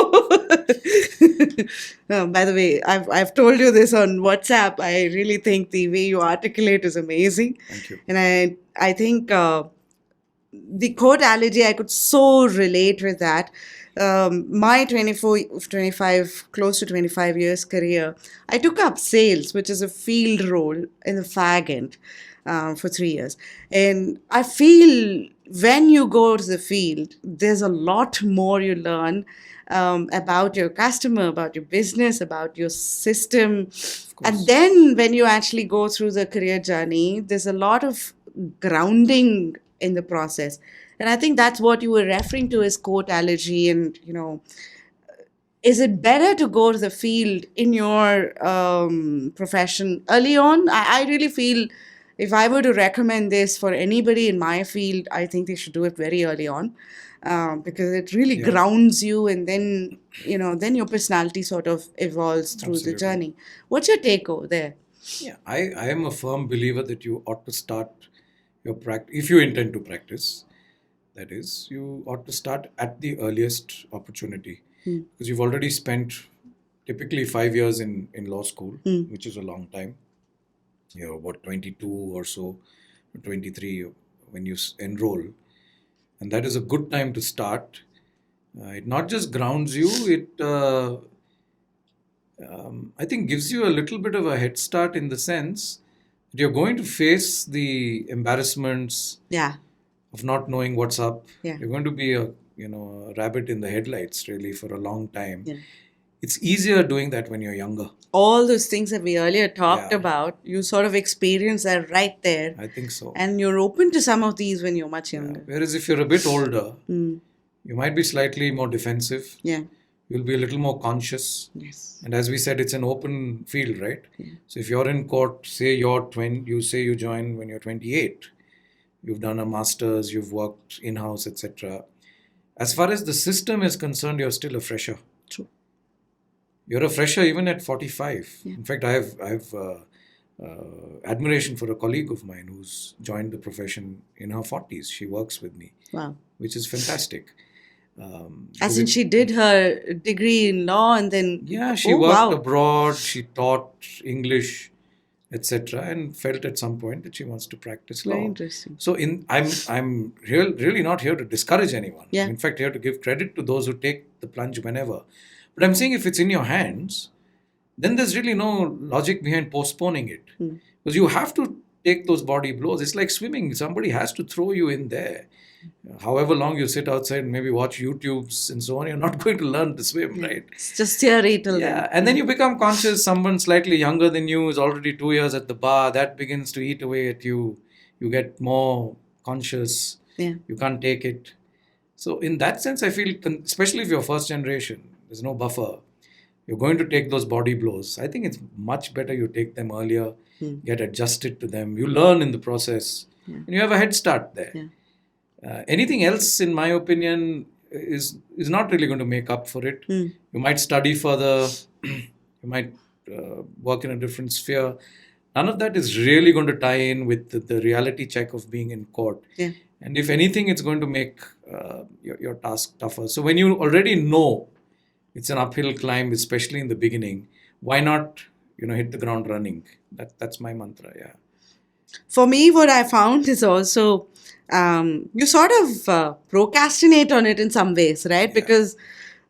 By the way, I've told you this on WhatsApp. I really think the way you articulate is amazing. Thank you. And I think the quote allergy, I could so relate with that. My 25, close to 25 years career, I took up sales, which is a field role in the fag end for 3 years. And I feel when you go to the field, there's a lot more you learn about your customer, about your business, about your system. And then when you actually go through the career journey, there's a lot of grounding in the process. And I think that's what you were referring to as quote allergy. And, is it better to go to the field in your profession early on? I really feel if I were to recommend this for anybody in my field, I think they should do it very early on because it really grounds you, and then, then your personality sort of evolves through the journey. What's your take over there? Yeah, I am a firm believer that you ought to start your practice, if you intend to practice, that is, you ought to start at the earliest opportunity. Because you've already spent typically 5 years in law school, which is a long time. You're about 22 or so, 23 when you enroll. And that is a good time to start. It not just grounds you, it I think gives you a little bit of a head start in the sense that you're going to face the embarrassments of not knowing what's up. You're going to be a rabbit in the headlights really for a long time. It's easier doing that when you're younger. All those things that we earlier talked about, you sort of experience that right there. I think so. And you're open to some of these when you're much younger. Whereas if you're a bit older, you might be slightly more defensive. You'll be a little more conscious. And as we said, it's an open field, right? So if you're in court, say you join when you're 28. You've done a master's, you've worked in-house, etc. As far as the system is concerned, you're still a fresher. True. You're a fresher even at 45. In fact, I have admiration for a colleague of mine who's joined the profession in her 40s. She works with me. Wow. Which is fantastic. As in she did her degree in law and then... Yeah, she worked abroad, she taught English, etc. and felt at some point that she wants to practice law. Very interesting. So I'm really not here to discourage anyone. I'm in fact here to give credit to those who take the plunge whenever. But I'm saying if it's in your hands, then there's really no logic behind postponing it. Because you have to take those body blows. It's like swimming. Somebody has to throw you in there. However long you sit outside and maybe watch YouTubes and so on, you're not going to learn to swim, right? It's just theory till then. And then you become conscious someone slightly younger than you is already 2 years at the bar. That begins to eat away at you. You get more conscious. You can't take it. So in that sense, I feel, especially if you're first generation, there's no buffer. You're going to take those body blows. I think it's much better you take them earlier, get adjusted to them. You learn in the process and you have a head start there. Anything else, in my opinion, is not really going to make up for it. You might study further. You might work in a different sphere. None of that is really going to tie in with the reality check of being in court. And if anything, it's going to make your task tougher. So when you already know it's an uphill climb, especially in the beginning, why not hit the ground running? That's my mantra. For me, what I found is also you sort of procrastinate on it in some ways, right? Because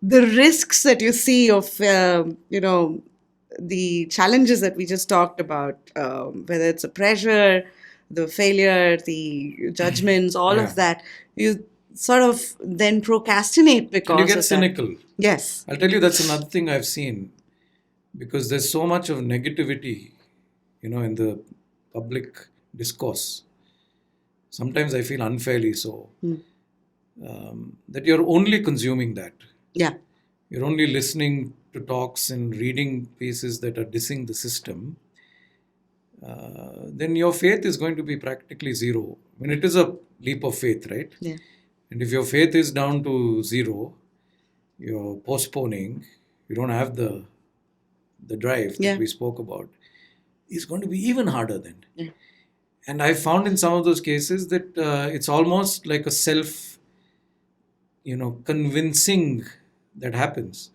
the risks that you see of, the challenges that we just talked about, whether it's a pressure, the failure, the judgments, all of that, you sort of then procrastinate because And you of get that. cynical. Yes. I'll tell you, that's another thing I've seen, because there's so much of negativity, in the public discourse. Sometimes I feel unfairly so, that you're only consuming that. Yeah. You're only listening to talks and reading pieces that are dissing the system. Then your faith is going to be practically zero. I mean, it is a leap of faith, right? Yeah. And if your faith is down to zero, you're postponing, you don't have the drive that Yeah. we spoke about, is going to be even harder then. Yeah. And I found in some of those cases that it's almost like a self, convincing that happens.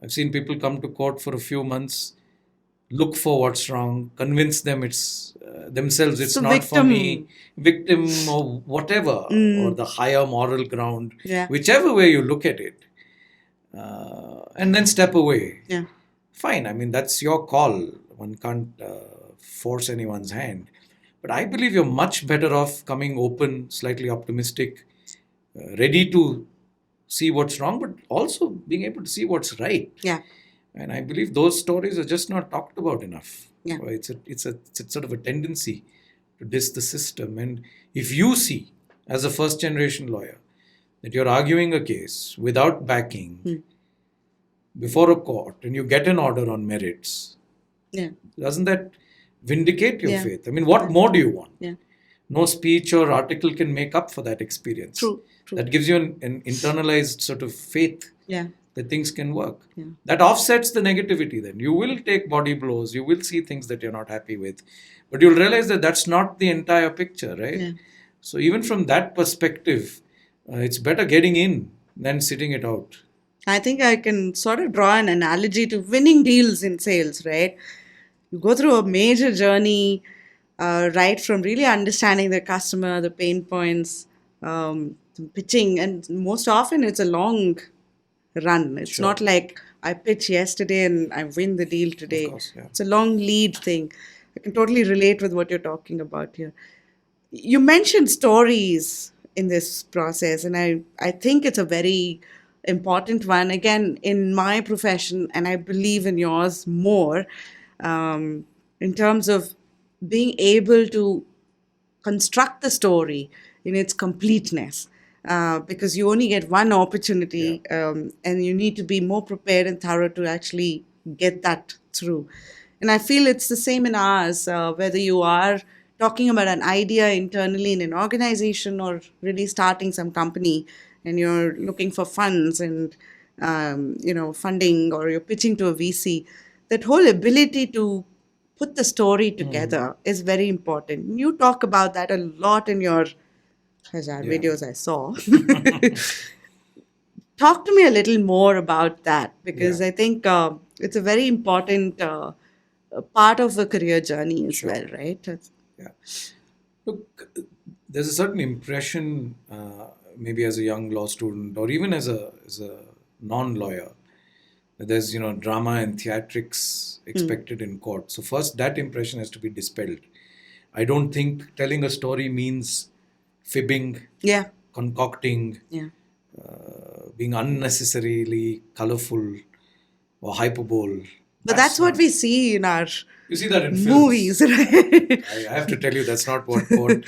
I've seen people come to court for a few months, look for what's wrong, convince them it's themselves, it's So not for victim. me, victim or whatever, or the higher moral ground, Yeah. whichever way you look at it, and then step away. Yeah. Fine, I mean, that's your call. One can't force anyone's hand. But I believe you're much better off coming open, slightly optimistic, ready to see what's wrong, but also being able to see what's right. Yeah. And I believe those stories are just not talked about enough. Yeah. It's sort of a tendency to diss the system. And if you see, as a first generation lawyer, that you're arguing a case without backing before a court and you get an order on merits, Yeah. doesn't that vindicate your Yeah. faith? I mean, what more do you want? Yeah. No speech or article can make up for that experience. True. That gives you an internalized sort of faith Yeah. that things can work. Yeah. That offsets the negativity then. You will take body blows, you will see things that you're not happy with, but you'll realize that that's not the entire picture, right? Yeah. So even from that perspective, it's better getting in than sitting it out. I think I can sort of draw an analogy to winning deals in sales, right? You go through a major journey, right from really understanding the customer, the pain points, pitching, and most often it's a long run. It's Sure. not like I pitch yesterday and I win the deal today. Of course, yeah. It's a long lead thing. I can totally relate with what you're talking about here. You mentioned stories in this process, and I think it's a very important one. Again, in my profession, and I believe in yours more, in terms of being able to construct the story in its completeness. Because you only get one opportunity, and you need to be more prepared and thorough to actually get that through. And I feel it's the same in ours, whether you are talking about an idea internally in an organization or really starting some company and you're looking for funds and funding, or you're pitching to a VC. That whole ability to put the story together is very important. You talk about that a lot in your videos I saw. Talk to me a little more about that, because I think it's a very important part of a career journey as well, right? Yeah. Look, there's a certain impression, maybe as a young law student or even as a non-lawyer, that there's drama and theatrics expected in court. So first, that impression has to be dispelled. I don't think telling a story means fibbing, concocting, being unnecessarily colorful or hyperbole. But that's what we see in our You see that in movies, films. right? I have to tell you, that's not what court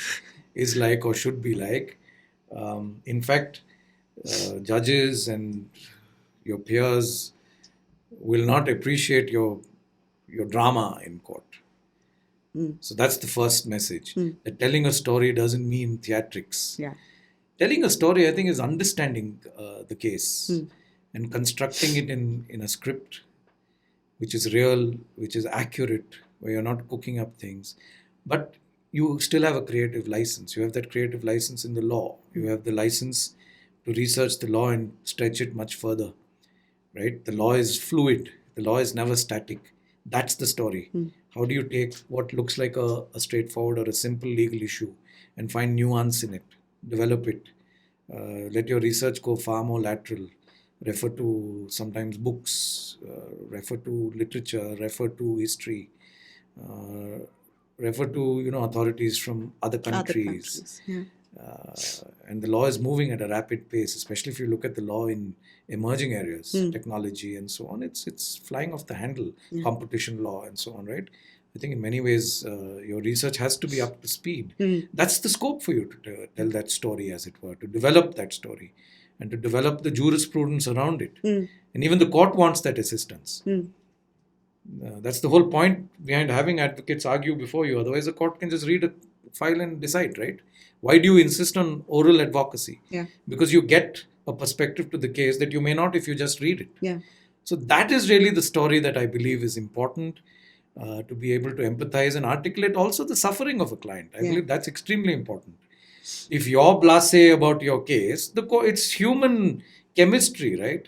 is like or should be like. In fact, judges and your peers will not appreciate your drama in court. So that's the first message. That telling a story doesn't mean theatrics. Yeah. Telling a story, I think, is understanding the case and constructing it in a script which is real, which is accurate, where you're not cooking up things. But you still have a creative license. You have that creative license in the law. You have the license to research the law and stretch it much further, right? The law is fluid. The law is never static. That's the story. How do you take what looks like a straightforward or a simple legal issue and find nuance in it, develop it, let your research go far more lateral, refer to sometimes books, refer to literature, refer to history, refer to authorities from other countries. And the law is moving at a rapid pace, especially if you look at the law in emerging areas, technology and so on. It's flying off the handle, competition law and so on, right? I think in many ways your research has to be up to speed. That's the scope for you to tell that story, as it were, to develop that story and to develop the jurisprudence around it. And even the court wants that assistance. That's the whole point behind having advocates argue before you. Otherwise, the court can just read a file and decide, right? Why do you insist on oral advocacy? Because you get a perspective to the case that you may not if you just read it. So that is really the story that I believe is important, to be able to empathize and articulate also the suffering of a client. I believe that's extremely important. If you're blasé about your case, it's human chemistry, right?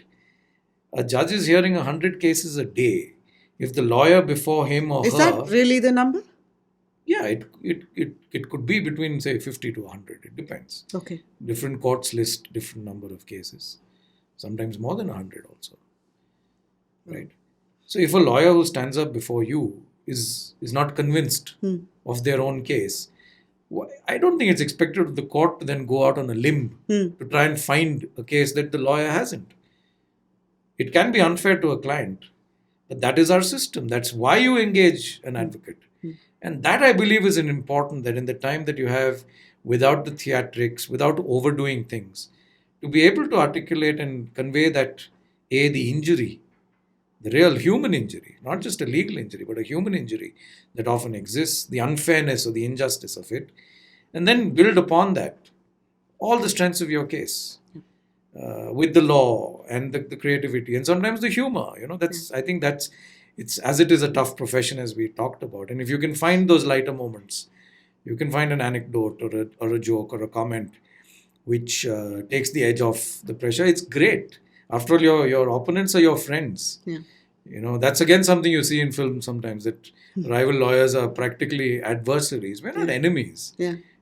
A judge is hearing 100 cases a day. If the lawyer before him or Is her... that really the number? Yeah, it could be between, say, 50 to 100. It depends. Okay. Different courts list different number of cases. Sometimes more than 100 also. Right? So if a lawyer who stands up before you is not convinced of their own case, I don't think it's expected of the court to then go out on a limb to try and find a case that the lawyer hasn't. It can be unfair to a client, but that is our system. That's why you engage an advocate. And that, I believe, is important, that in the time that you have, without the theatrics, without overdoing things, to be able to articulate and convey that, the injury, the real human injury, not just a legal injury, but a human injury that often exists, the unfairness or the injustice of it, and then build upon that all the strengths of your case. With the law and the creativity and sometimes the humor, I think it's, as it is a tough profession, as we talked about. And if you can find those lighter moments, you can find an anecdote or a joke or a comment which takes the edge off the pressure. It's great. After all, your opponents are your friends. That's again something you see in film sometimes, that rival lawyers are practically adversaries. We're not enemies.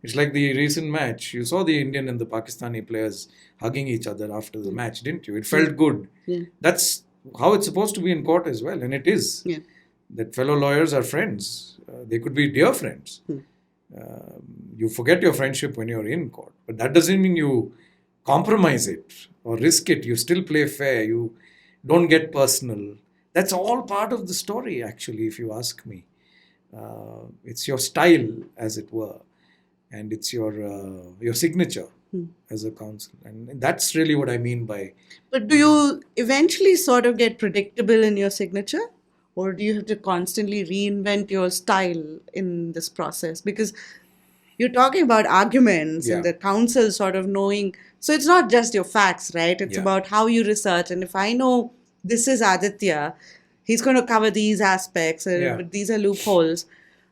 It's like the recent match. You saw the Indian and the Pakistani players hugging each other after the match, didn't you? It felt good. That's how it's supposed to be in court as well. And it is. That fellow lawyers are friends. They could be dear friends. You forget your friendship when you're in court. But that doesn't mean you compromise it or risk it. You still play fair. You don't get personal. That's all part of the story, actually, if you ask me. It's your style, as it were. And it's your signature as a counsel. And that's really what I mean by... But do you eventually sort of get predictable in your signature? Or do you have to constantly reinvent your style in this process? Because you're talking about arguments and the counsel sort of knowing... So it's not just your facts, right? It's about how you research. And if I know this is Aditya, he's going to cover these aspects, but these are loopholes,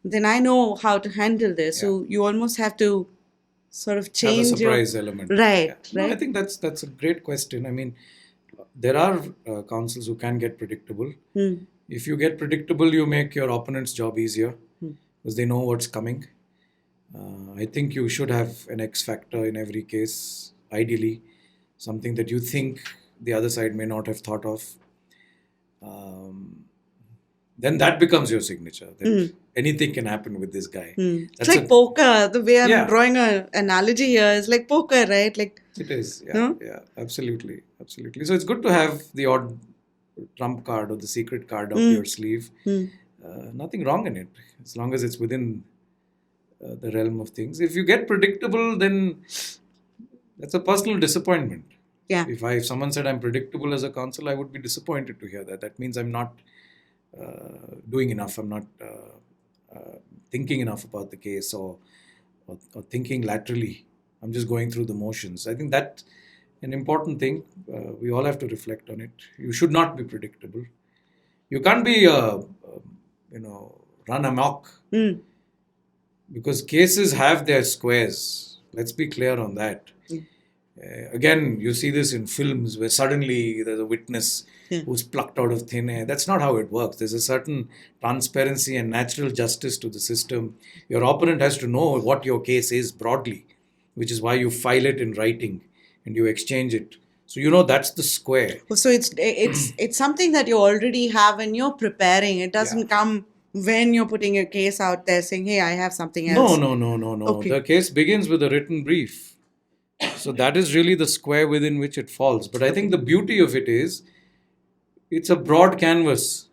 then I know how to handle this. So you almost have to sort of change have a surprise element. Right. No, I think that's a great question. I mean, there are counsels who can get predictable. If you get predictable, you make your opponent's job easier because they know what's coming. I think you should have an X factor in every case, ideally, something that you think the other side may not have thought of. Then that becomes your signature. That anything can happen with this guy. It's like poker. The way I'm drawing an analogy here is like poker, right? Like it is. Yeah, absolutely. So it's good to have the odd trump card or the secret card up your sleeve. Nothing wrong in it, as long as it's within the realm of things. If you get predictable, then that's a personal disappointment. If someone said I'm predictable as a counsel, I would be disappointed to hear that. That means I'm not doing enough. I'm not thinking enough about the case or thinking laterally. I'm just going through the motions. I think that's an important thing. We all have to reflect on it. You should not be predictable. You can't be, run amok. Because cases have their squares. Let's be clear on that. Again, you see this in films where suddenly there's a witness who's plucked out of thin air. That's not how it works. There's a certain transparency and natural justice to the system. Your opponent has to know what your case is broadly, which is why you file it in writing and you exchange it. So that's the square. So it's something that you already have when you're preparing. It doesn't come when you're putting your case out there saying, hey, I have something No, else. no. Okay. The case begins with a written brief. So that is really the square within which it falls. But I think the beauty of it is it's a broad canvas.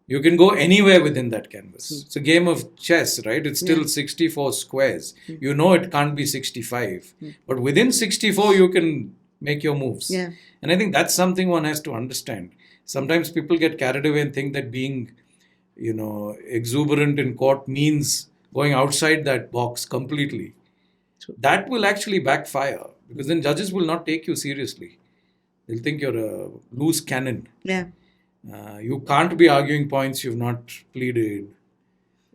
You can go anywhere within that canvas. It's a game of chess, right? It's still 64 squares. You know it can't be 65. But within 64, you can make your moves. Yeah. And I think that's something one has to understand. Sometimes people get carried away and think that being, exuberant in court means going outside that box completely. That will actually backfire because then judges will not take you seriously. They'll think you're a loose cannon. Yeah. You can't be arguing points you've not pleaded.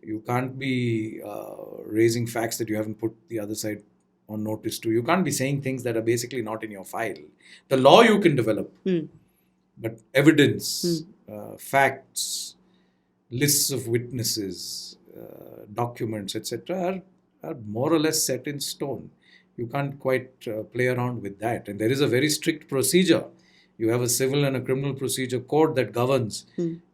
You can't be raising facts that you haven't put the other side on notice to. You can't be saying things that are basically not in your file. The law you can develop, but evidence, facts, lists of witnesses, documents, etc. are more or less set in stone. You can't quite play around with that. And there is a very strict procedure. You have a civil and a criminal procedure code that governs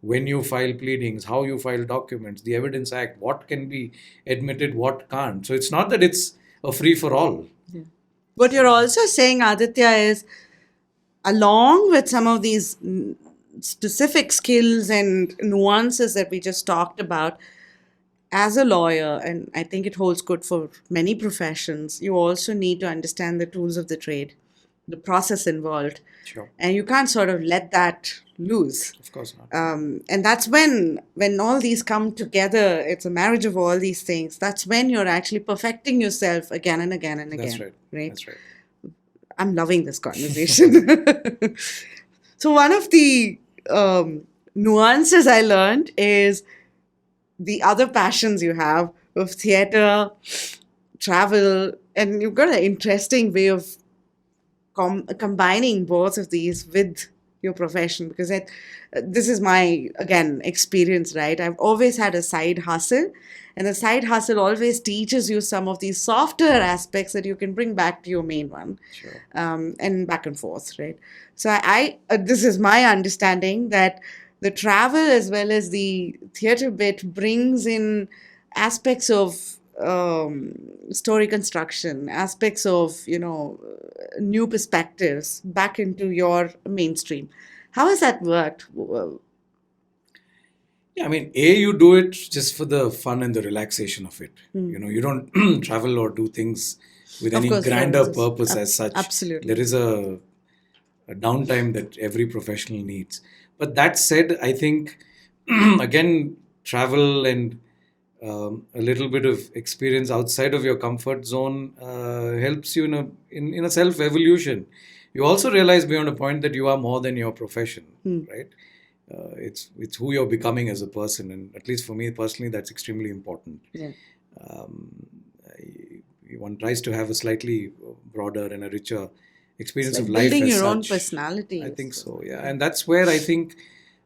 when you file pleadings, how you file documents, the Evidence Act, what can be admitted, what can't. So it's not that it's a free for all. Yeah. What you're also saying, Aditya, is along with some of these specific skills and nuances that we just talked about, as a lawyer, and I think it holds good for many professions, you also need to understand the tools of the trade, the process involved. Sure. And you can't sort of let that loose. Of course not. And that's when all these come together, it's a marriage of all these things. That's when you're actually perfecting yourself again and again and again. That's right. That's right. I'm loving this conversation. So one of the nuances I learned is the other passions you have of theater, travel, and you've got an interesting way of combining both of these with your profession, because this is my, again, experience, right? I've always had a side hustle, and the side hustle always teaches you some of these softer aspects that you can bring back to your main one. Sure. And back and forth, right? So I this is my understanding that the travel as well as the theater bit brings in aspects of story construction, aspects of, new perspectives back into your mainstream. How has that worked? Yeah, I mean, you do it just for the fun and the relaxation of it. You don't travel or do things with any grander purpose as such. Absolutely. There is a downtime that every professional needs. But that said, I think, again, travel and a little bit of experience outside of your comfort zone helps you in a self-evolution. You also realize beyond a point that you are more than your profession, right? It's who you're becoming as a person, and at least for me personally, that's extremely important. Yeah. One tries to have a slightly broader and a richer experience of life. Building as your own such. personality. I think so, yeah, and that's where I think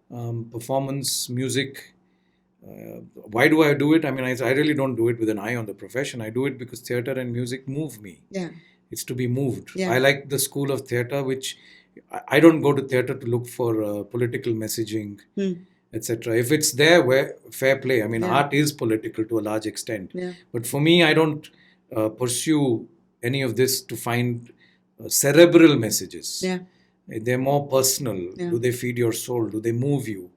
performance, music. Why do I do it? I mean, I really don't do it with an eye on the profession. I do it because theater and music move me. Yeah. It's to be moved. Yeah. I like the school of theater, which I don't go to theater to look for political messaging, etc. If it's there, where fair play. I mean, art is political to a large extent. Yeah. But for me, I don't pursue any of this to find cerebral messages. Yeah. They're more personal. Yeah. Do they feed your soul? Do they move you?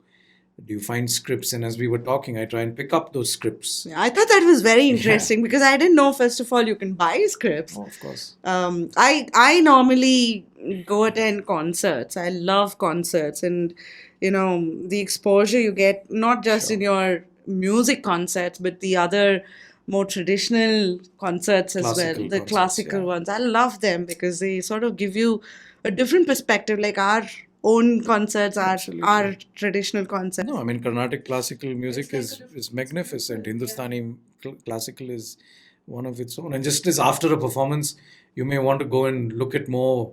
Do you find scripts? And as we were talking, I try and pick up those scripts. Yeah, I thought that was very interesting because I didn't know, first of all, you can buy scripts. Oh, of course. I normally go attend concerts. I love concerts, and the exposure you get, not just in your music concerts, but the other more traditional concerts as well, the classical ones. I love them because they sort of give you a different perspective, like our own concerts, our traditional concerts. No, I mean, Carnatic classical music is magnificent. Hindustani classical is one of its own. And just as after a performance, you may want to go and look at more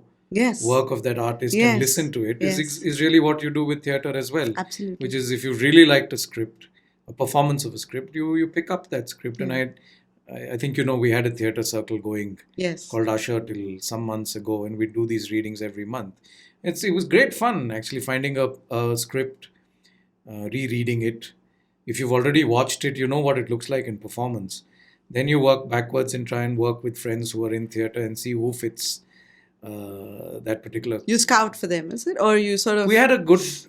work of that artist and listen to it. Is really what you do with theatre as well. Absolutely. Which is, if you really liked a script, a performance of a script, you pick up that script. And I think, we had a theatre circle going called Usher till some months ago, and we do these readings every month. It was great fun, actually, finding a script, rereading it, if you've already watched it, you know what it looks like in performance. Then you work backwards and try and work with friends who are in theatre and see who fits that particular. You scout for them, is it? Or you sort of... We had a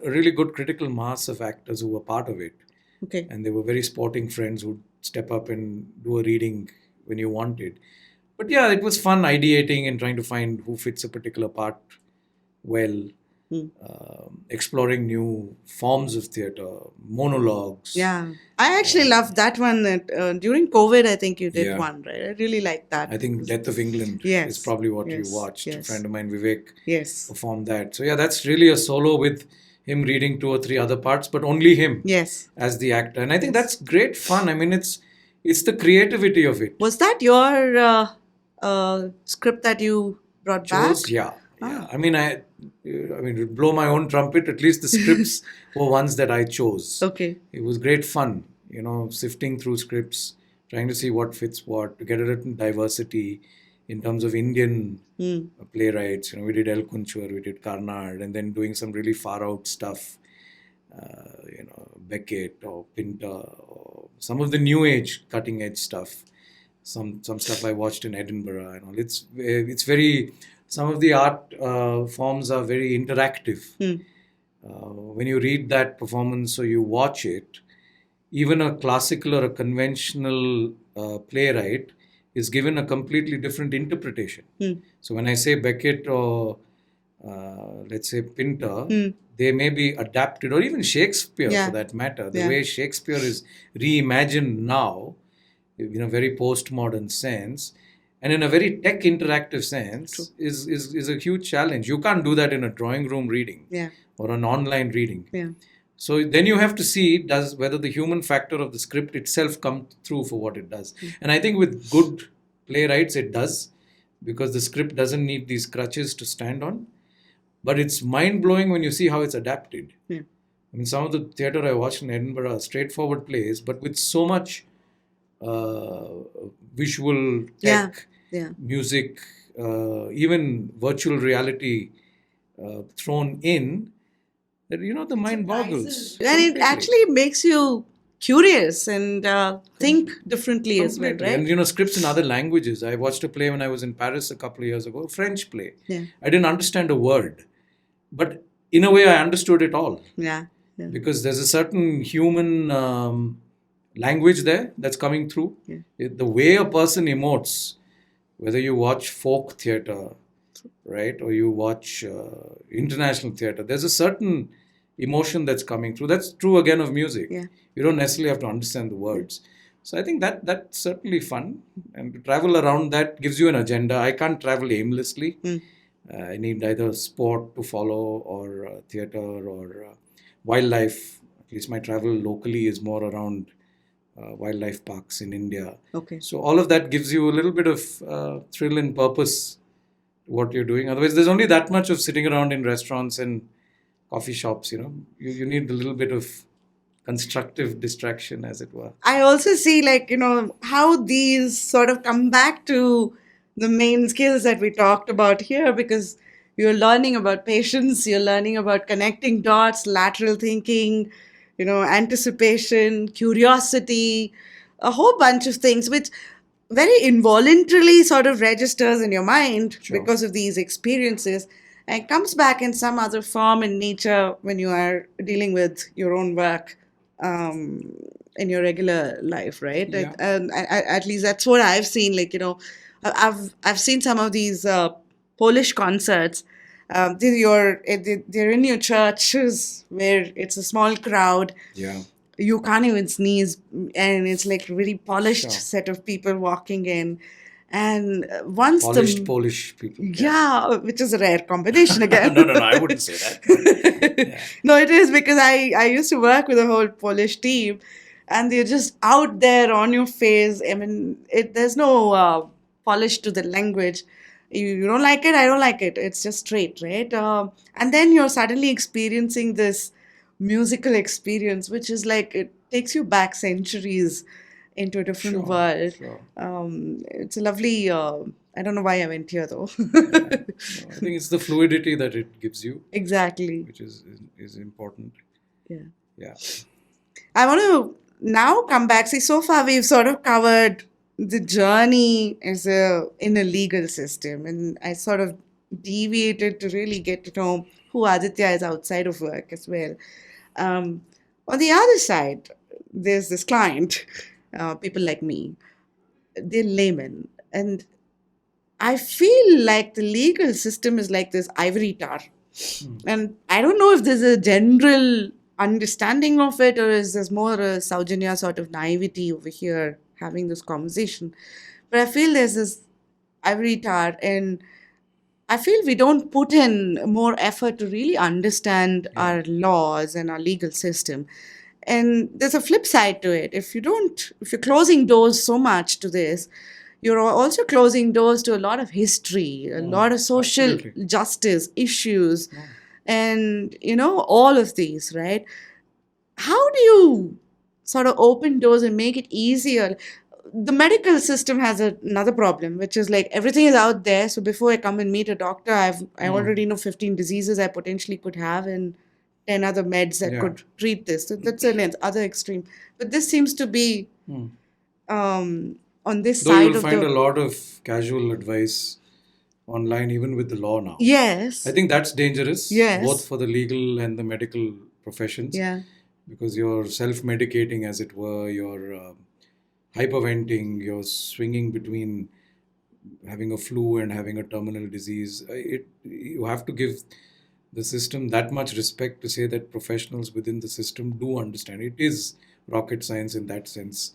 really good critical mass of actors who were part of it. Okay. And they were very sporting friends who'd step up and do a reading when you wanted. But yeah, it was fun ideating and trying to find who fits a particular part well. Exploring new forms of theatre, monologues. Yeah. I actually loved that one. That during COVID, I think you did one, right? I really liked that. I think Death of England is probably what you watched. A friend of mine, Vivek, performed that. So yeah, that's really a solo with him reading 2 or 3 other parts, but only him as the actor. And I think that's great fun. I mean, it's the creativity of it. Was that your script that you brought back? Yeah. I mean, to blow my own trumpet, at least the scripts were ones that I chose. Okay. It was great fun, sifting through scripts, trying to see what fits what, to get a written diversity in terms of Indian playwrights. We did El Kunchur, we did Karnataka, and then doing some really far out stuff, Beckett or Pinter, or some of the new age, cutting edge stuff. Some stuff I watched in Edinburgh and all. It's very... Some of the art forms are very interactive. When you read that performance or you watch it, even a classical or a conventional playwright is given a completely different interpretation. So when I say Beckett or let's say Pinter, they may be adapted, or even Shakespeare for that matter. The way Shakespeare is reimagined now, in a very postmodern sense, and in a very tech interactive sense, is a huge challenge. You can't do that in a drawing room reading or an online reading. So then you have to see whether the human factor of the script itself come through for what it does. And I think with good playwrights, it does, because the script doesn't need these crutches to stand on. But it's mind-blowing when you see how it's adapted. I mean, some of the theatre I watched in Edinburgh are straightforward plays, but with so much visual tech, music, even virtual reality thrown in, that the mind boggles. And it actually makes you curious and think differently as well, right? And scripts in other languages. I watched a play when I was in Paris a couple of years ago, a French play. I didn't understand a word, but in a way I understood it all. Because there's a certain human language there that's coming through. The way a person emotes, whether you watch folk theatre, right, or you watch international theatre, there's a certain emotion that's coming through. That's true again of music. You don't necessarily have to understand the words. So I think that's certainly fun. And to travel around that gives you an agenda. I can't travel aimlessly. I need either sport to follow or theatre or wildlife. At least my travel locally is more around wildlife parks in India. So all of that gives you a little bit of thrill and purpose to what you're doing. Otherwise, there's only that much of sitting around in restaurants and coffee shops. You need a little bit of constructive distraction, as it were. I also see how these sort of come back to the main skills that we talked about here, because you're learning about patience, you're learning about connecting dots, lateral thinking, anticipation, curiosity, a whole bunch of things which very involuntarily sort of registers in your mind because of these experiences, and comes back in some other form in nature when you are dealing with your own work in your regular life, right? At least that's what I've seen. I've seen some of these Polish concerts. They're in your churches where it's a small crowd. You can't even sneeze, and it's like a really polished set of people walking in. And once polished Polish people. Which is a rare combination again. No, I wouldn't say that. No, it is, because I used to work with a whole Polish team, and they're just out there on your face. I mean, there's no polish to the language. You don't like it, I don't like it. It's just straight, right? And then you're suddenly experiencing this musical experience, which is like, it takes you back centuries into a different world. It's a lovely... I don't know why I went here, though. I think it's the fluidity that it gives you. Exactly. Which is important. Yeah. I want now come back. See, so far we've sort of covered the journey in a legal system, and I sort of deviated to really get to know who Aditya is outside of work as well. Um, on the other side, there's this client, people like me, they're laymen, and I feel like the legal system is like this ivory tower. And I don't know if there's a general understanding of it, or is there more a Saujanya sort of naivety over here having this conversation. But I feel there's this ivory tower, and I feel we don't put in more effort to really understand our laws and our legal system. And there's a flip side to it. If you're closing doors so much to this, you're also closing doors to a lot of history, a lot of social Absolutely. justice issues, and all of these, right? How do you sort of open doors and make it easier? The medical system has another problem, which is like everything is out there. So before I come and meet a doctor, I already know 15 diseases I potentially could have and 10 other meds that could treat this. So that's an other extreme. But this seems to be on this Though side you'll of find the... a lot of casual advice online, even with the law now. Yes. I think that's dangerous, Yes. both for the legal and the medical professions, Yeah. because you're self-medicating, as it were. You're hyperventing. You're swinging between having a flu and having a terminal disease. You have to give the system that much respect to say that professionals within the system do understand. It is rocket science in that sense.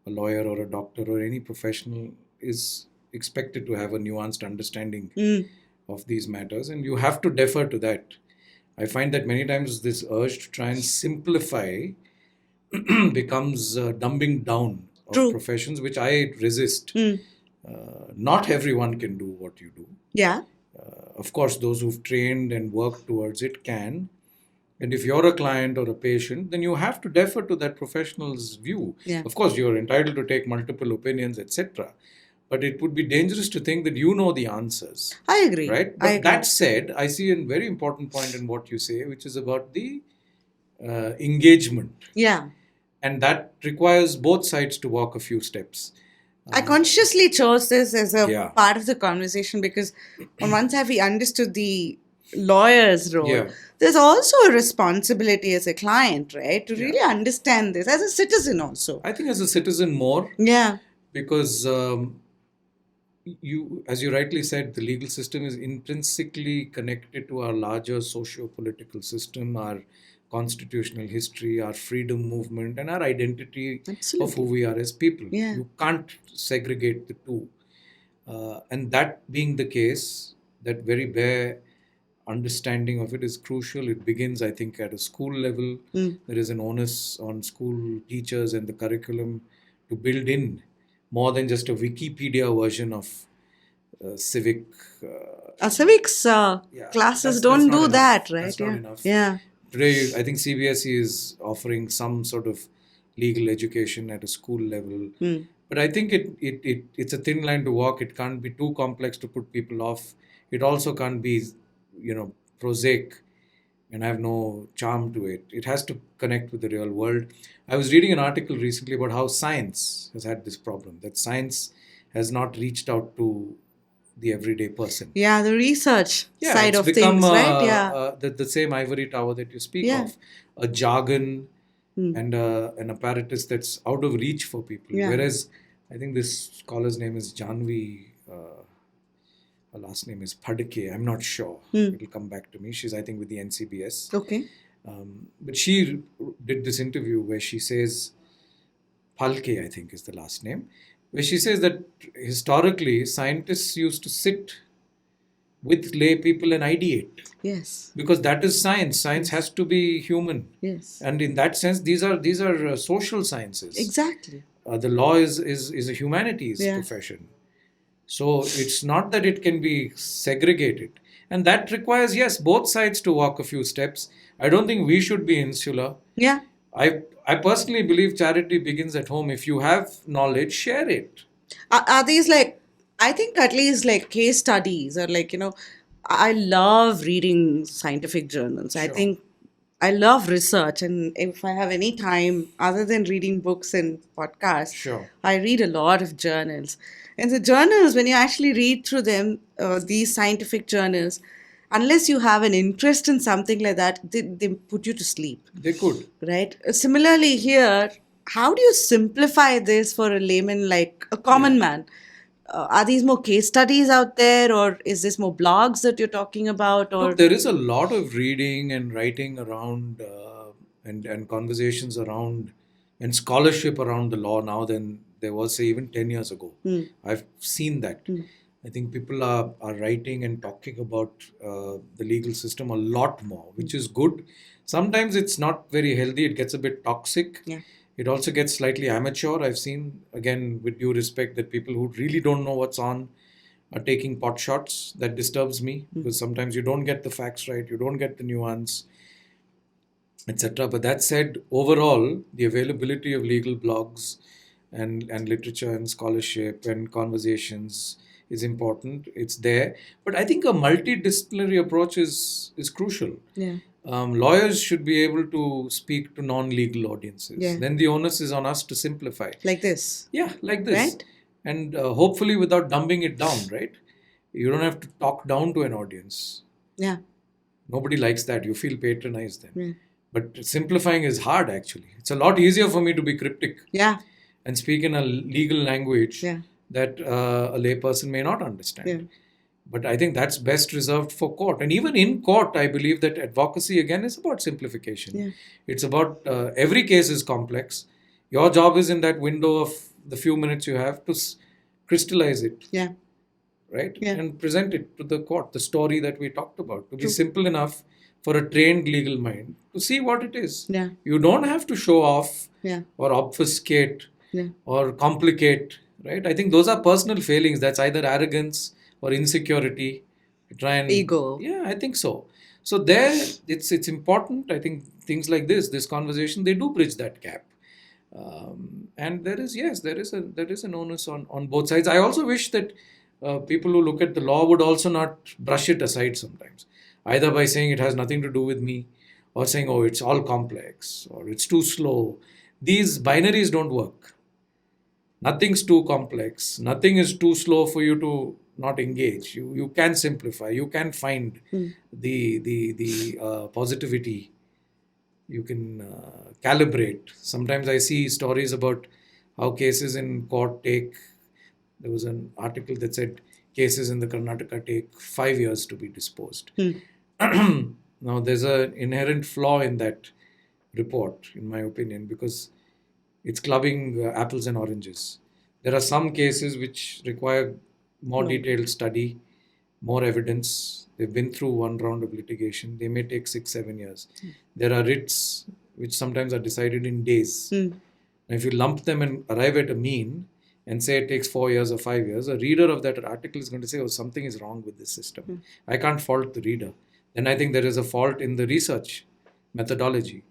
A lawyer or a doctor or any professional is expected to have a nuanced understanding of these matters, and you have to defer to that. I find that many times this urge to try and simplify becomes dumbing down of True. professions, which I resist. Not everyone can do what you do. Yeah. Of course, those who've trained and worked towards it can. And if you're a client or a patient, then you have to defer to that professional's view. Yeah. Of course, you're entitled to take multiple opinions, etc. But it would be dangerous to think that you know the answers. I agree. Right? I But agree. that said, I see a very important point in what you say, which is about the engagement. Yeah. And that requires both sides to walk a few steps. I consciously chose this as a Yeah. part of the conversation because on one side we understood the lawyer's role. Yeah. There's also a responsibility as a client, right? To really understand this as a citizen also. I think as a citizen more, Yeah. because as you rightly said, the legal system is intrinsically connected to our larger socio-political system, our constitutional history, our freedom movement, and our identity of who we are as people. Yeah. You can't segregate the two. And that being the case, that very bare understanding of it is crucial. It begins, I think, at a school level. There is an onus on school teachers and the curriculum to build in more than just a Wikipedia version of civic. Civics classes don't do enough. that, right? That's not enough. Yeah. Today, I think CBSE is offering some sort of legal education at a school level. But I think it's a thin line to walk. It can't be too complex to put people off. It also can't be, prosaic and have no charm to it. It has to connect with the real world. I was reading an article recently about how science has had this problem, that science has not reached out to the everyday person. Yeah, the research side it's of become, things, right? Yeah. the same ivory tower that you speak of, a jargon and an apparatus that's out of reach for people. Yeah. Whereas I think this scholar's name is Janvi, her last name is Padke, I'm not sure. It'll come back to me. She's, I think, with the NCBS. Okay. But she did this interview where she says, Palke, I think is the last name, where she says that historically scientists used to sit with lay people and ideate. Yes. Because that is science. Science has to be human. Yes. And in that sense, these are social sciences. Exactly. The law is a humanities profession. So it's not that it can be segregated. And that requires, yes, both sides to walk a few steps. I don't think we should be insular. Yeah. I personally believe charity begins at home. If you have knowledge, share it. Are these like, I think at least like case studies or like, I love reading scientific journals. I think I love research, and if I have any time other than reading books and podcasts, Sure. I read a lot of journals. And the journals, when you actually read through them, these scientific journals, unless you have an interest in something like that, they put you to sleep, They could. right? Similarly, here, how do you simplify this for a layman, like a common man? Are these more case studies out there, or is this more blogs that you're talking about, Look, or there is a lot of reading and writing around and conversations around and scholarship around the law now than there was, say, even 10 years ago. I've seen that. I think people are writing and talking about the legal system a lot more, which is good. Sometimes it's not very healthy, it gets a bit toxic. Yeah. It also gets slightly amateur. I've seen, again, with due respect, that people who really don't know what's on are taking pot shots. That disturbs me because sometimes you don't get the facts right, you don't get the nuance, etc. But that said, overall, the availability of legal blogs and literature and scholarship and conversations is important. It's there, but I think a multidisciplinary approach is crucial. yeah, Lawyers should be able to speak to non-legal audiences. Yeah. Then the onus is on us to simplify. like this? Yeah, like this. Right? And hopefully without dumbing it down, right? You don't have to talk down to an audience. Yeah, Nobody likes that. You feel patronized then. Yeah. But simplifying is hard, actually. It's a lot easier for me to be cryptic yeah, and speak in a legal language Yeah. that a layperson may not understand. Yeah. But I think that's best reserved for court. And even in court, I believe that advocacy, again, is about simplification. Yeah. It's about every case is complex. Your job is in that window of the few minutes you have to crystallize it, yeah, right? Yeah. And present it to the court, the story that we talked about, to be simple enough for a trained legal mind to see what it is. Yeah. You don't have to show off Yeah. or obfuscate Yeah. or complicate, right? I think those are personal failings. That's either arrogance or insecurity. You try and Ego. Yeah, I think so. So there, it's important. I think things like this conversation, they do bridge that gap. And there is an onus on both sides. I also wish that people who look at the law would also not brush it aside sometimes, either by saying it has nothing to do with me, or saying, oh, it's all complex, or it's too slow. These binaries don't work. Nothing's too complex. Nothing is too slow for you to not engage. You can simplify. You can find the positivity. You can calibrate. Sometimes I see stories about how cases in court take. There was an article that said cases in the Karnataka take 5 years to be disposed. Now, there's an inherent flaw in that report, in my opinion, because it's clubbing apples and oranges. There are some cases which require more detailed study, more evidence. They've been through one round of litigation. They may take 6-7 years. There are writs which sometimes are decided in days. Now, if you lump them and arrive at a mean and say it takes 4 years or 5 years, a reader of that article is going to say, oh, something is wrong with this system. I can't fault the reader. Then I think there is a fault in the research methodology.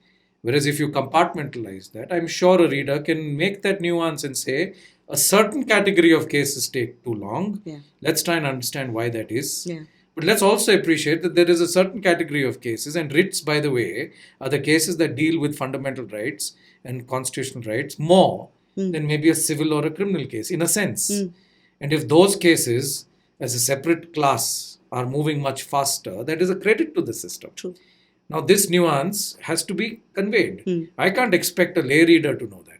Whereas if you compartmentalize that, I'm sure a reader can make that nuance and say, a certain category of cases take too long. Yeah. Let's try and understand why that is. Yeah. But let's also appreciate that there is a certain category of cases, and writs, by the way, are the cases that deal with fundamental rights and constitutional rights more than maybe a civil or a criminal case, in a sense. And if those cases, as a separate class, are moving much faster, that is a credit to the system. True. Now, this nuance has to be conveyed. I can't expect a lay reader to know that.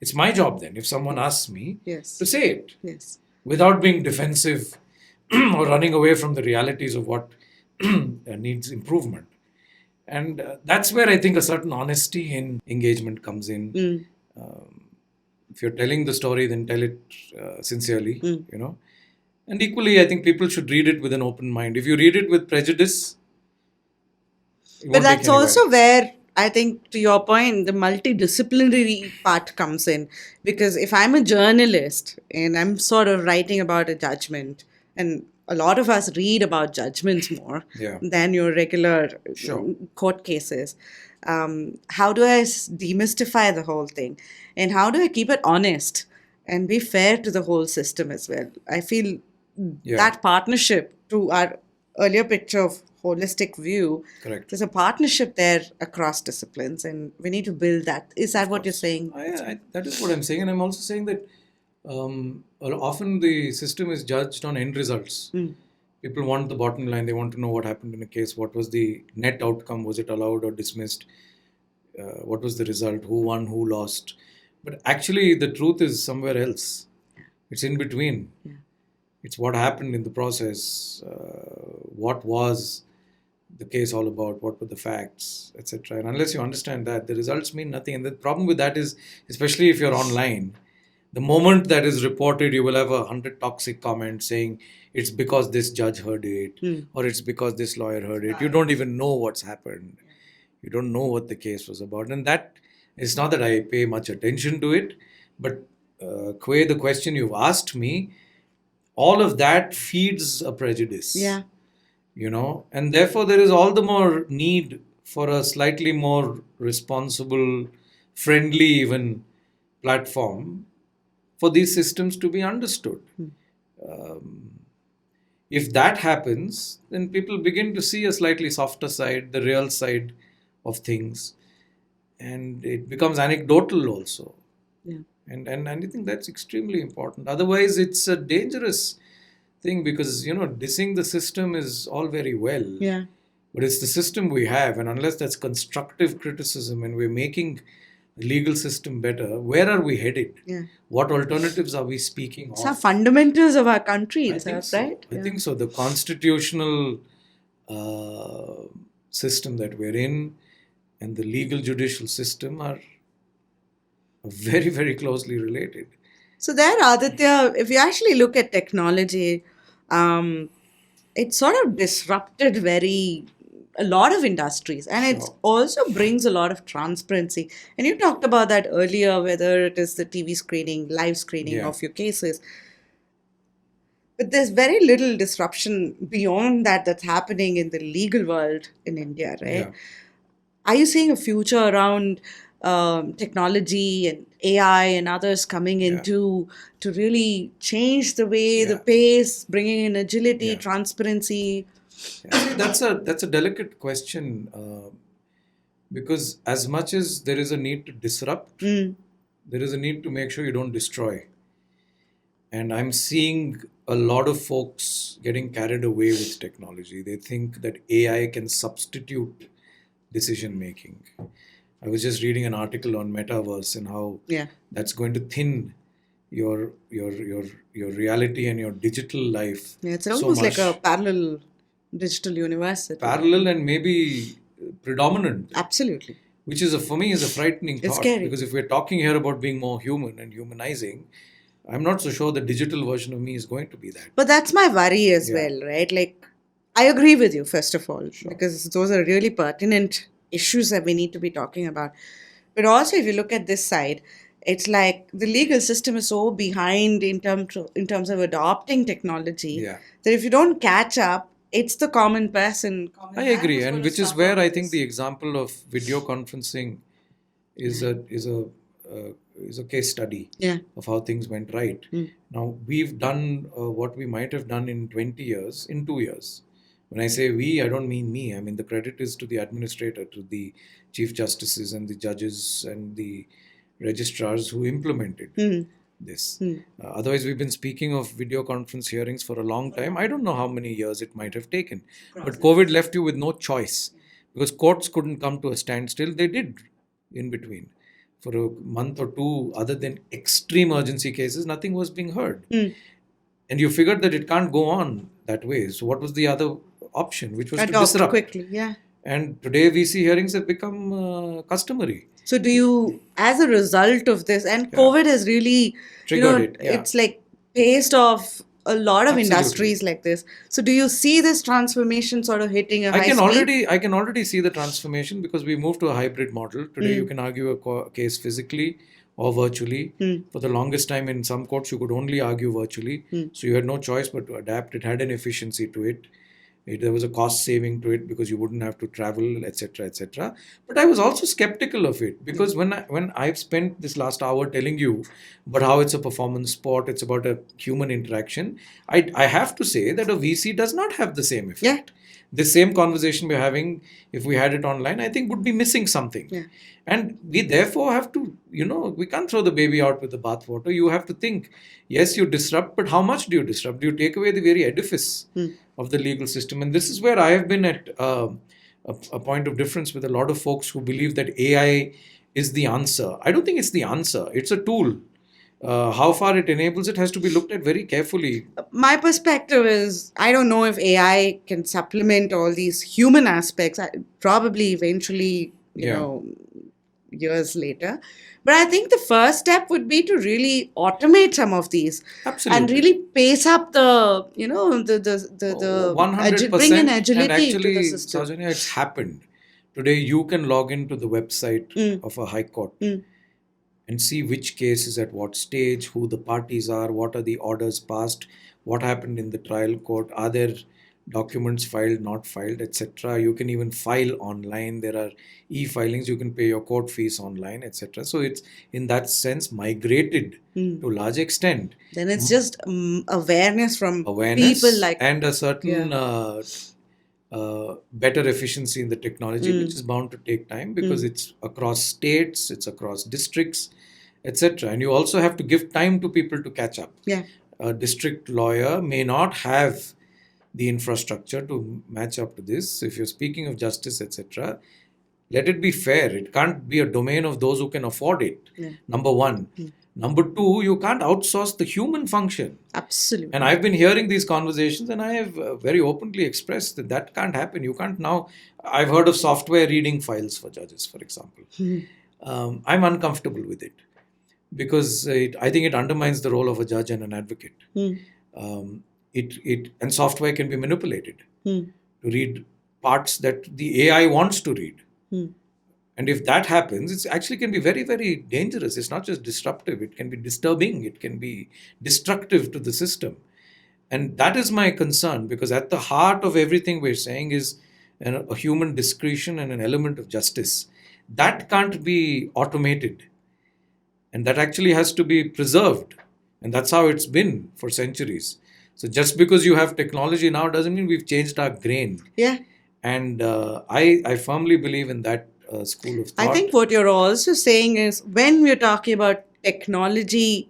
It's my job then, if someone asks me, Yes. to say it Yes. without being defensive or running away from the realities of what needs improvement. And that's where I think a certain honesty in engagement comes in. If you're telling the story, then tell it sincerely, And equally, I think people should read it with an open mind. If you read it with prejudice, it But won't take that's anywhere. also where I think, to your point, the multidisciplinary part comes in. Because if I'm a journalist and I'm sort of writing about a judgment, and a lot of us read about judgments more Yeah. than your regular Sure. court cases, how do I demystify the whole thing? And how do I keep it honest and be fair to the whole system as well? I feel Yeah. that partnership, to our earlier picture of holistic view. Correct. There's a partnership there across disciplines, and we need to build that. Is that what you're saying? That is what I'm saying. And I'm also saying that often the system is judged on end results. People want the bottom line. They want to know what happened in a case. What was the net outcome? Was it allowed or dismissed? What was the result? Who won? Who lost? But actually, the truth is somewhere else. It's in between. Yeah. It's what happened in the process. What was the case all about? What were the facts, etc. And unless you understand that, the results mean nothing. And the problem with that is, especially if you're online, the moment that is reported, you will have 100 toxic comments saying it's because this judge heard it or it's because this lawyer heard it. You don't even know what's happened. You don't know what the case was about. And that is not that I pay much attention to it, but the question you've asked me, all of that feeds a prejudice. Yeah. And therefore there is all the more need for a slightly more responsible, friendly even platform for these systems to be understood. If that happens, then people begin to see a slightly softer side, the real side of things, and it becomes anecdotal also. Yeah. And I think that's extremely important. Otherwise, it's a dangerous thing because, dissing the system is all very well. Yeah. But it's the system we have. And unless that's constructive criticism and we're making the legal system better, where are we headed? Yeah. What alternatives are we speaking of? It's our fundamentals of our country I think itself, so. right? I think so. The constitutional system that we're in and the legal judicial system are very, very closely related. So there, Aditya, if you actually look at technology, it sort of disrupted a lot of industries, and it also brings a lot of transparency. And you talked about that earlier, whether it is the TV screening, live screening of your cases. But there's very little disruption beyond that's happening in the legal world in India, right? Yeah. Are you seeing a future around technology and AI and others coming in to really change the way, the pace, bringing in agility, transparency? See, that's a delicate question because as much as there is a need to disrupt, there is a need to make sure you don't destroy. And I'm seeing a lot of folks getting carried away with technology. They think that AI can substitute decision making. I was just reading an article on metaverse and how that's going to thin your reality and your digital life. Yeah, it's almost like a parallel digital universe. Parallel and maybe predominant. Absolutely. Which for me is a frightening thought. It's scary. Because if we're talking here about being more human and humanizing, I'm not so sure the digital version of me is going to be that. But that's my worry as well, right? Like, I agree with you, first of all, because those are really pertinent issues that we need to be talking about. But also, if you look at this side, it's like the legal system is so behind in terms of adopting technology that if you don't catch up, it's the common person. I agree, and which is where I think the example of video conferencing is a case study of how things went right. Now, we've done what we might have done in 20 years, in 2 years. When I say we, I don't mean me. I mean the credit is to the administrator, to the chief justices and the judges and the registrars who implemented this. Otherwise, we've been speaking of video conference hearings for a long time. I don't know how many years it might have taken. But COVID left you with no choice because courts couldn't come to a standstill. They did in between. For a month or two, other than extreme urgency cases, nothing was being heard. And you figured that it can't go on that way. So what was the other option, which was to disrupt? Quickly, And today VC hearings have become customary. So do you, as a result of this, and COVID has really triggered it. It's like paced off a lot of industries like this. So do you see this transformation sort of hitting a high speed? I can already see the transformation because we moved to a hybrid model. Today you can argue a case physically or virtually. For the longest time in some courts you could only argue virtually. So you had no choice but to adapt. It had an efficiency to it. There was a cost saving to it because you wouldn't have to travel, etc., etc. But I was also skeptical of it because when I've spent this last hour telling you about how it's a performance sport, it's about a human interaction, I have to say that a VC does not have the same effect. the same conversation we're having, if we had it online, I think would be missing something. Yeah. And we therefore have to, we can't throw the baby out with the bathwater. You have to think, yes, you disrupt, but how much do you disrupt? Do you take away the very edifice of the legal system? And this is where I have been at a point of difference with a lot of folks who believe that AI is the answer. I don't think it's the answer. It's a tool. How far it enables it has to be looked at very carefully. My perspective is, I don't know if AI can supplement all these human aspects. Probably eventually, years later. But I think the first step would be to really automate some of these. Absolutely. And really pace up the 100%. bring in agility and actually, to the system. Saujanya, it's happened. Today, you can log into the website of a high court and see which case is at what stage, who the parties are, what are the orders passed, what happened in the trial court, are there documents filed, not filed, etc. You can even file online. There are e-filings. You can pay your court fees online, etc. So it's in that sense migrated to a large extent. Then it's just awareness from people like and a certain better efficiency in the technology, which is bound to take time because it's across states, it's across districts, etc. And you also have to give time to people to catch up. Yeah. A district lawyer may not have the infrastructure to match up to this. If you're speaking of justice, etc., let it be fair. It can't be a domain of those who can afford it. Yeah. Number one. Number two, you can't outsource the human function. Absolutely. And I've been hearing these conversations and I have very openly expressed that can't happen. You can't now. I've heard of software reading files for judges, for example. I'm uncomfortable with it because I think it undermines the role of a judge and an advocate. And software can be manipulated to read parts that the AI wants to read. And if that happens, it actually can be very, very dangerous. It's not just disruptive. It can be disturbing. It can be destructive to the system. And that is my concern because at the heart of everything we're saying is a human discretion and an element of justice. That can't be automated. And that actually has to be preserved. And that's how it's been for centuries. So just because you have technology now doesn't mean we've changed our grain. Yeah. And I firmly believe in that school of thought. I think what you're also saying is when we're talking about technology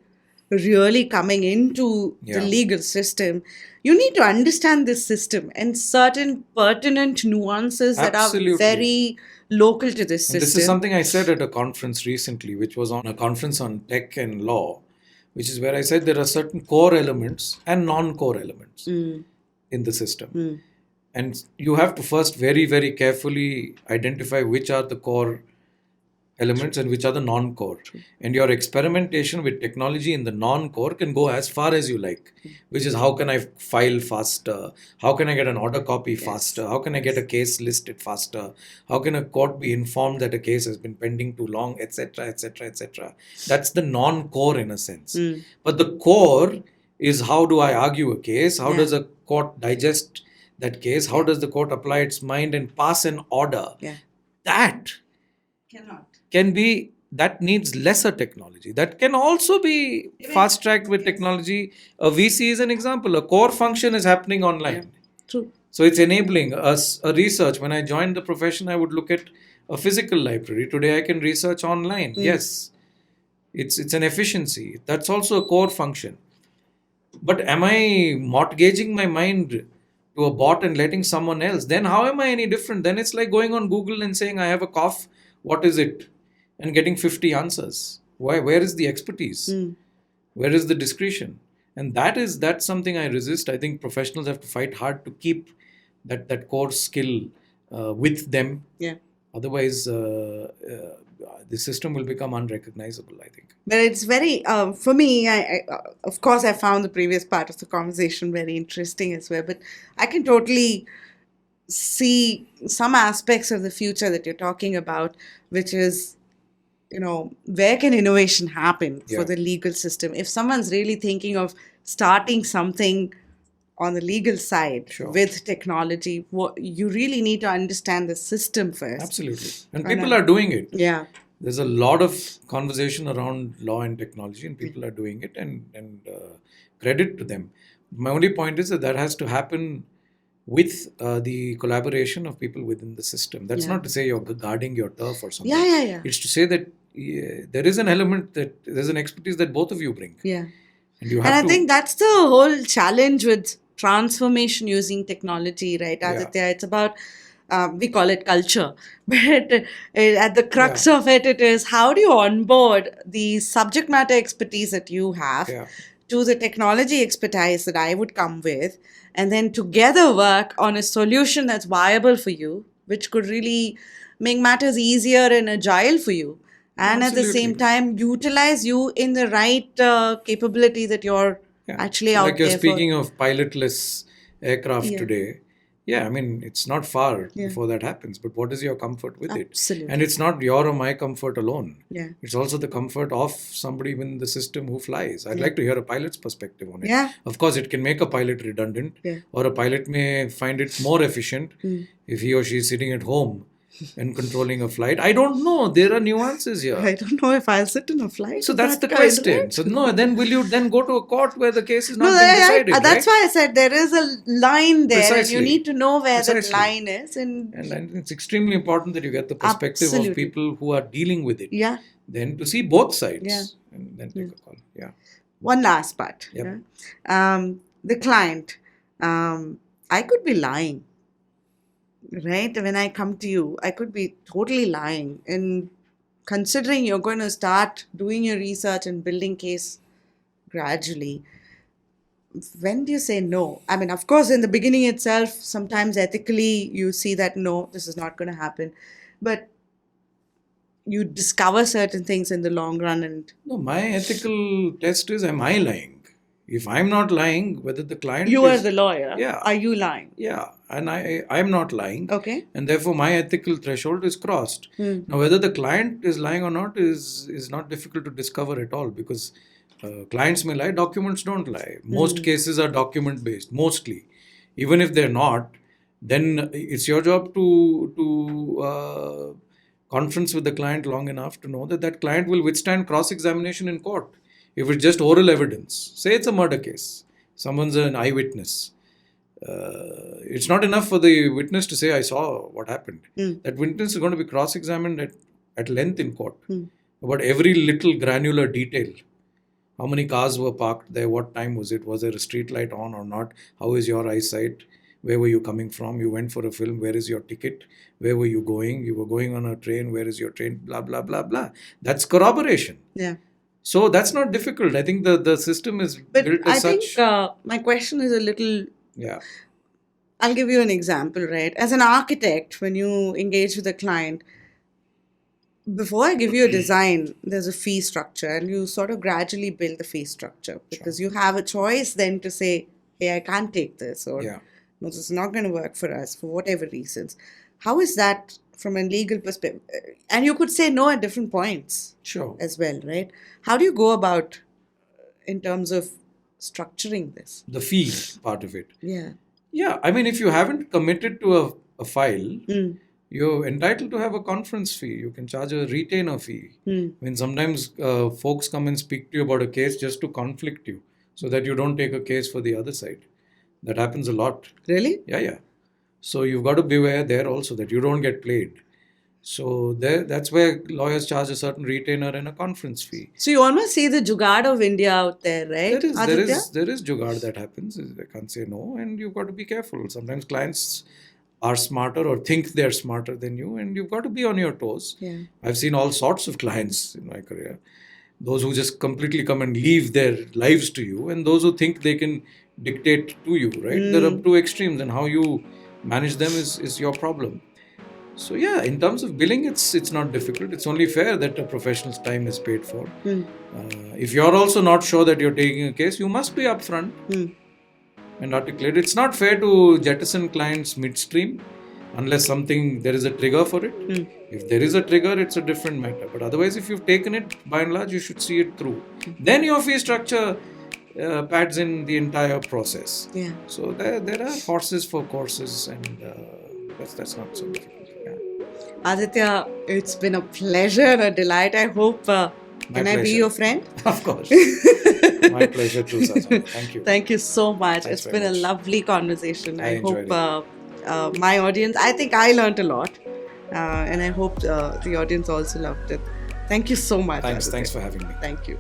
really coming into the legal system, you need to understand this system and certain pertinent nuances that are very local to this system. This is something I said at a conference recently, which was on a conference on tech and law, which is where I said there are certain core elements and non-core elements in the system. And you have to first very, very carefully identify which are the core elements and which are the non-core. And your experimentation with technology in the non-core can go as far as you like, which is how can I file faster? How can I get an order copy faster? How can I get a case listed faster? How can a court be informed that a case has been pending too long, etc., etc., etc. That's the non-core in a sense. But the core is how do I argue a case? How does a court digest that case? How does the court apply its mind and pass an order? That that needs lesser technology. That can also be fast-tracked with technology. A VC is an example. A core function is happening online. True. So it's enabling us a research. When I joined the profession, I would look at a physical library. Today I can research online. Yes. It's an efficiency. That's also a core function. But am I mortgaging my mind to a bot and letting someone else? Then how am I any different? Then it's like going on Google and saying, I have a cough. What is it? And getting 50 answers. Why? Where is the expertise? Where is the discretion? And that's something I resist. I think professionals have to fight hard to keep that core skill with them. Yeah. Otherwise, the system will become unrecognizable, I think. But it's very, for me, I of course, I found the previous part of the conversation very interesting as well. But I can totally see some aspects of the future that you're talking about, which is, where can innovation happen for the legal system? If someone's really thinking of starting something on the legal side with technology, you really need to understand the system first. Absolutely. And people are doing it. Yeah. There's a lot of conversation around law and technology, and people are doing it, and credit to them. My only point is that has to happen with the collaboration of people within the system. That's not to say you're guarding your turf or something. Yeah. It's to say that there is an element that there's an expertise that both of you bring. Yeah. And you And have I think that's the whole challenge with transformation using technology, right, Aditya? It's about, we call it culture, but at the crux of it is how do you onboard the subject matter expertise that you have to the technology expertise that I would come with, and then together work on a solution that's viable for you, which could really make matters easier and agile for you. And at the same time, utilize you in the right capability that you're actually out like you're there speaking of pilotless aircraft Yeah. today. Yeah, I mean, it's not far before that happens. But what is your comfort with Absolutely. it? And it's not your or my comfort alone. Yeah. It's also the comfort of somebody within the system who flies. I'd like to hear a pilot's perspective on it. Yeah. Of course, it can make a pilot redundant, or a pilot may find it more efficient if he or she is sitting at home and controlling a flight. I don't know. There are nuances here. I don't know if I'll sit in a flight. So that's the question. Right? So no, then will you then go to a court where the case is not being decided? That's why I said there is a line there, Precisely. and you need to know where that line is. And it's extremely important that you get the perspective of people who are dealing with it. Yeah. Then to see both sides. Yeah. And then take a call. Yeah. One last part. Yep. The client. I could be lying. Right? When I come to you, I could be totally lying. And considering you're going to start doing your research and building case gradually, when do you say no? I mean, of course, in the beginning itself, sometimes ethically you see that no, this is not going to happen. But you discover certain things in the long run. And no, my ethical test is, am I lying? If I'm not lying, whether the client you are the lawyer. Yeah. Are you lying? Yeah. And I'm not lying. Okay. And therefore my ethical threshold is crossed. Now, whether the client is lying or not is not difficult to discover at all, because clients may lie, documents don't lie. Most cases are document based, mostly. Even if they're not, then it's your job to conference with the client long enough to know that that client will withstand cross-examination in court. If it's just oral evidence, say it's a murder case, someone's an eyewitness, it's not enough for the witness to say, I saw what happened. That witness is going to be cross-examined at length in court about every little granular detail. How many cars were parked there? What time was it? Was there a street light on or not? How is your eyesight? Where were you coming from? You went for a film. Where is your ticket? Where were you going? You were going on a train. Where is your train? Blah, blah, blah, blah. That's corroboration. Yeah. So that's not difficult. I think the system is built as such. But I think my question is a little... Yeah. I'll give you an example, right? As an architect, when you engage with a client, before I give you a design, there's a fee structure, and you sort of gradually build the fee structure, because you have a choice then to say, hey, I can't take this, or no, this is not going to work for us for whatever reasons. How is that from a legal perspective? And you could say no at different points as well, right? How do you go about in terms of structuring this? The fee part of it. Yeah. Yeah, I mean, if you haven't committed to a file, you're entitled to have a conference fee. You can charge a retainer fee. I mean, sometimes folks come and speak to you about a case just to conflict you, so that you don't take a case for the other side. That happens a lot. Really? Yeah. So you've got to beware there also that you don't get played. So that's where lawyers charge a certain retainer and a conference fee. So you almost see the jugaad of India out there, right? There is jugaad that happens. I can't say no, and you've got to be careful. Sometimes clients are smarter or think they're smarter than you, and you've got to be on your toes. Yeah. I've seen all sorts of clients in my career. Those who just completely come and leave their lives to you, and those who think they can dictate to you, right? There are two extremes, and how you manage them is your problem. So yeah, in terms of billing, it's not difficult. It's only fair that a professional's time is paid for. If you're also not sure that you're taking a case, you must be upfront and articulate. It's not fair to jettison clients midstream unless there is a trigger for it. If there is a trigger, it's a different matter. But otherwise, if you've taken it, by and large, you should see it through. Then your fee structure pads in the entire process. Yeah. So there are horses for courses, and that's not so difficult. Aditya, it's been a pleasure and a delight. I hope, can I be your friend? Of course. My pleasure too, Sajana. Thank you. Thank you so much. Thanks It's very been a much. lovely conversation. I I hope enjoyed my audience, I think I learned a lot. And I hope the audience also loved it. Thank you so much. Thanks Aditya. for having me. Thank you.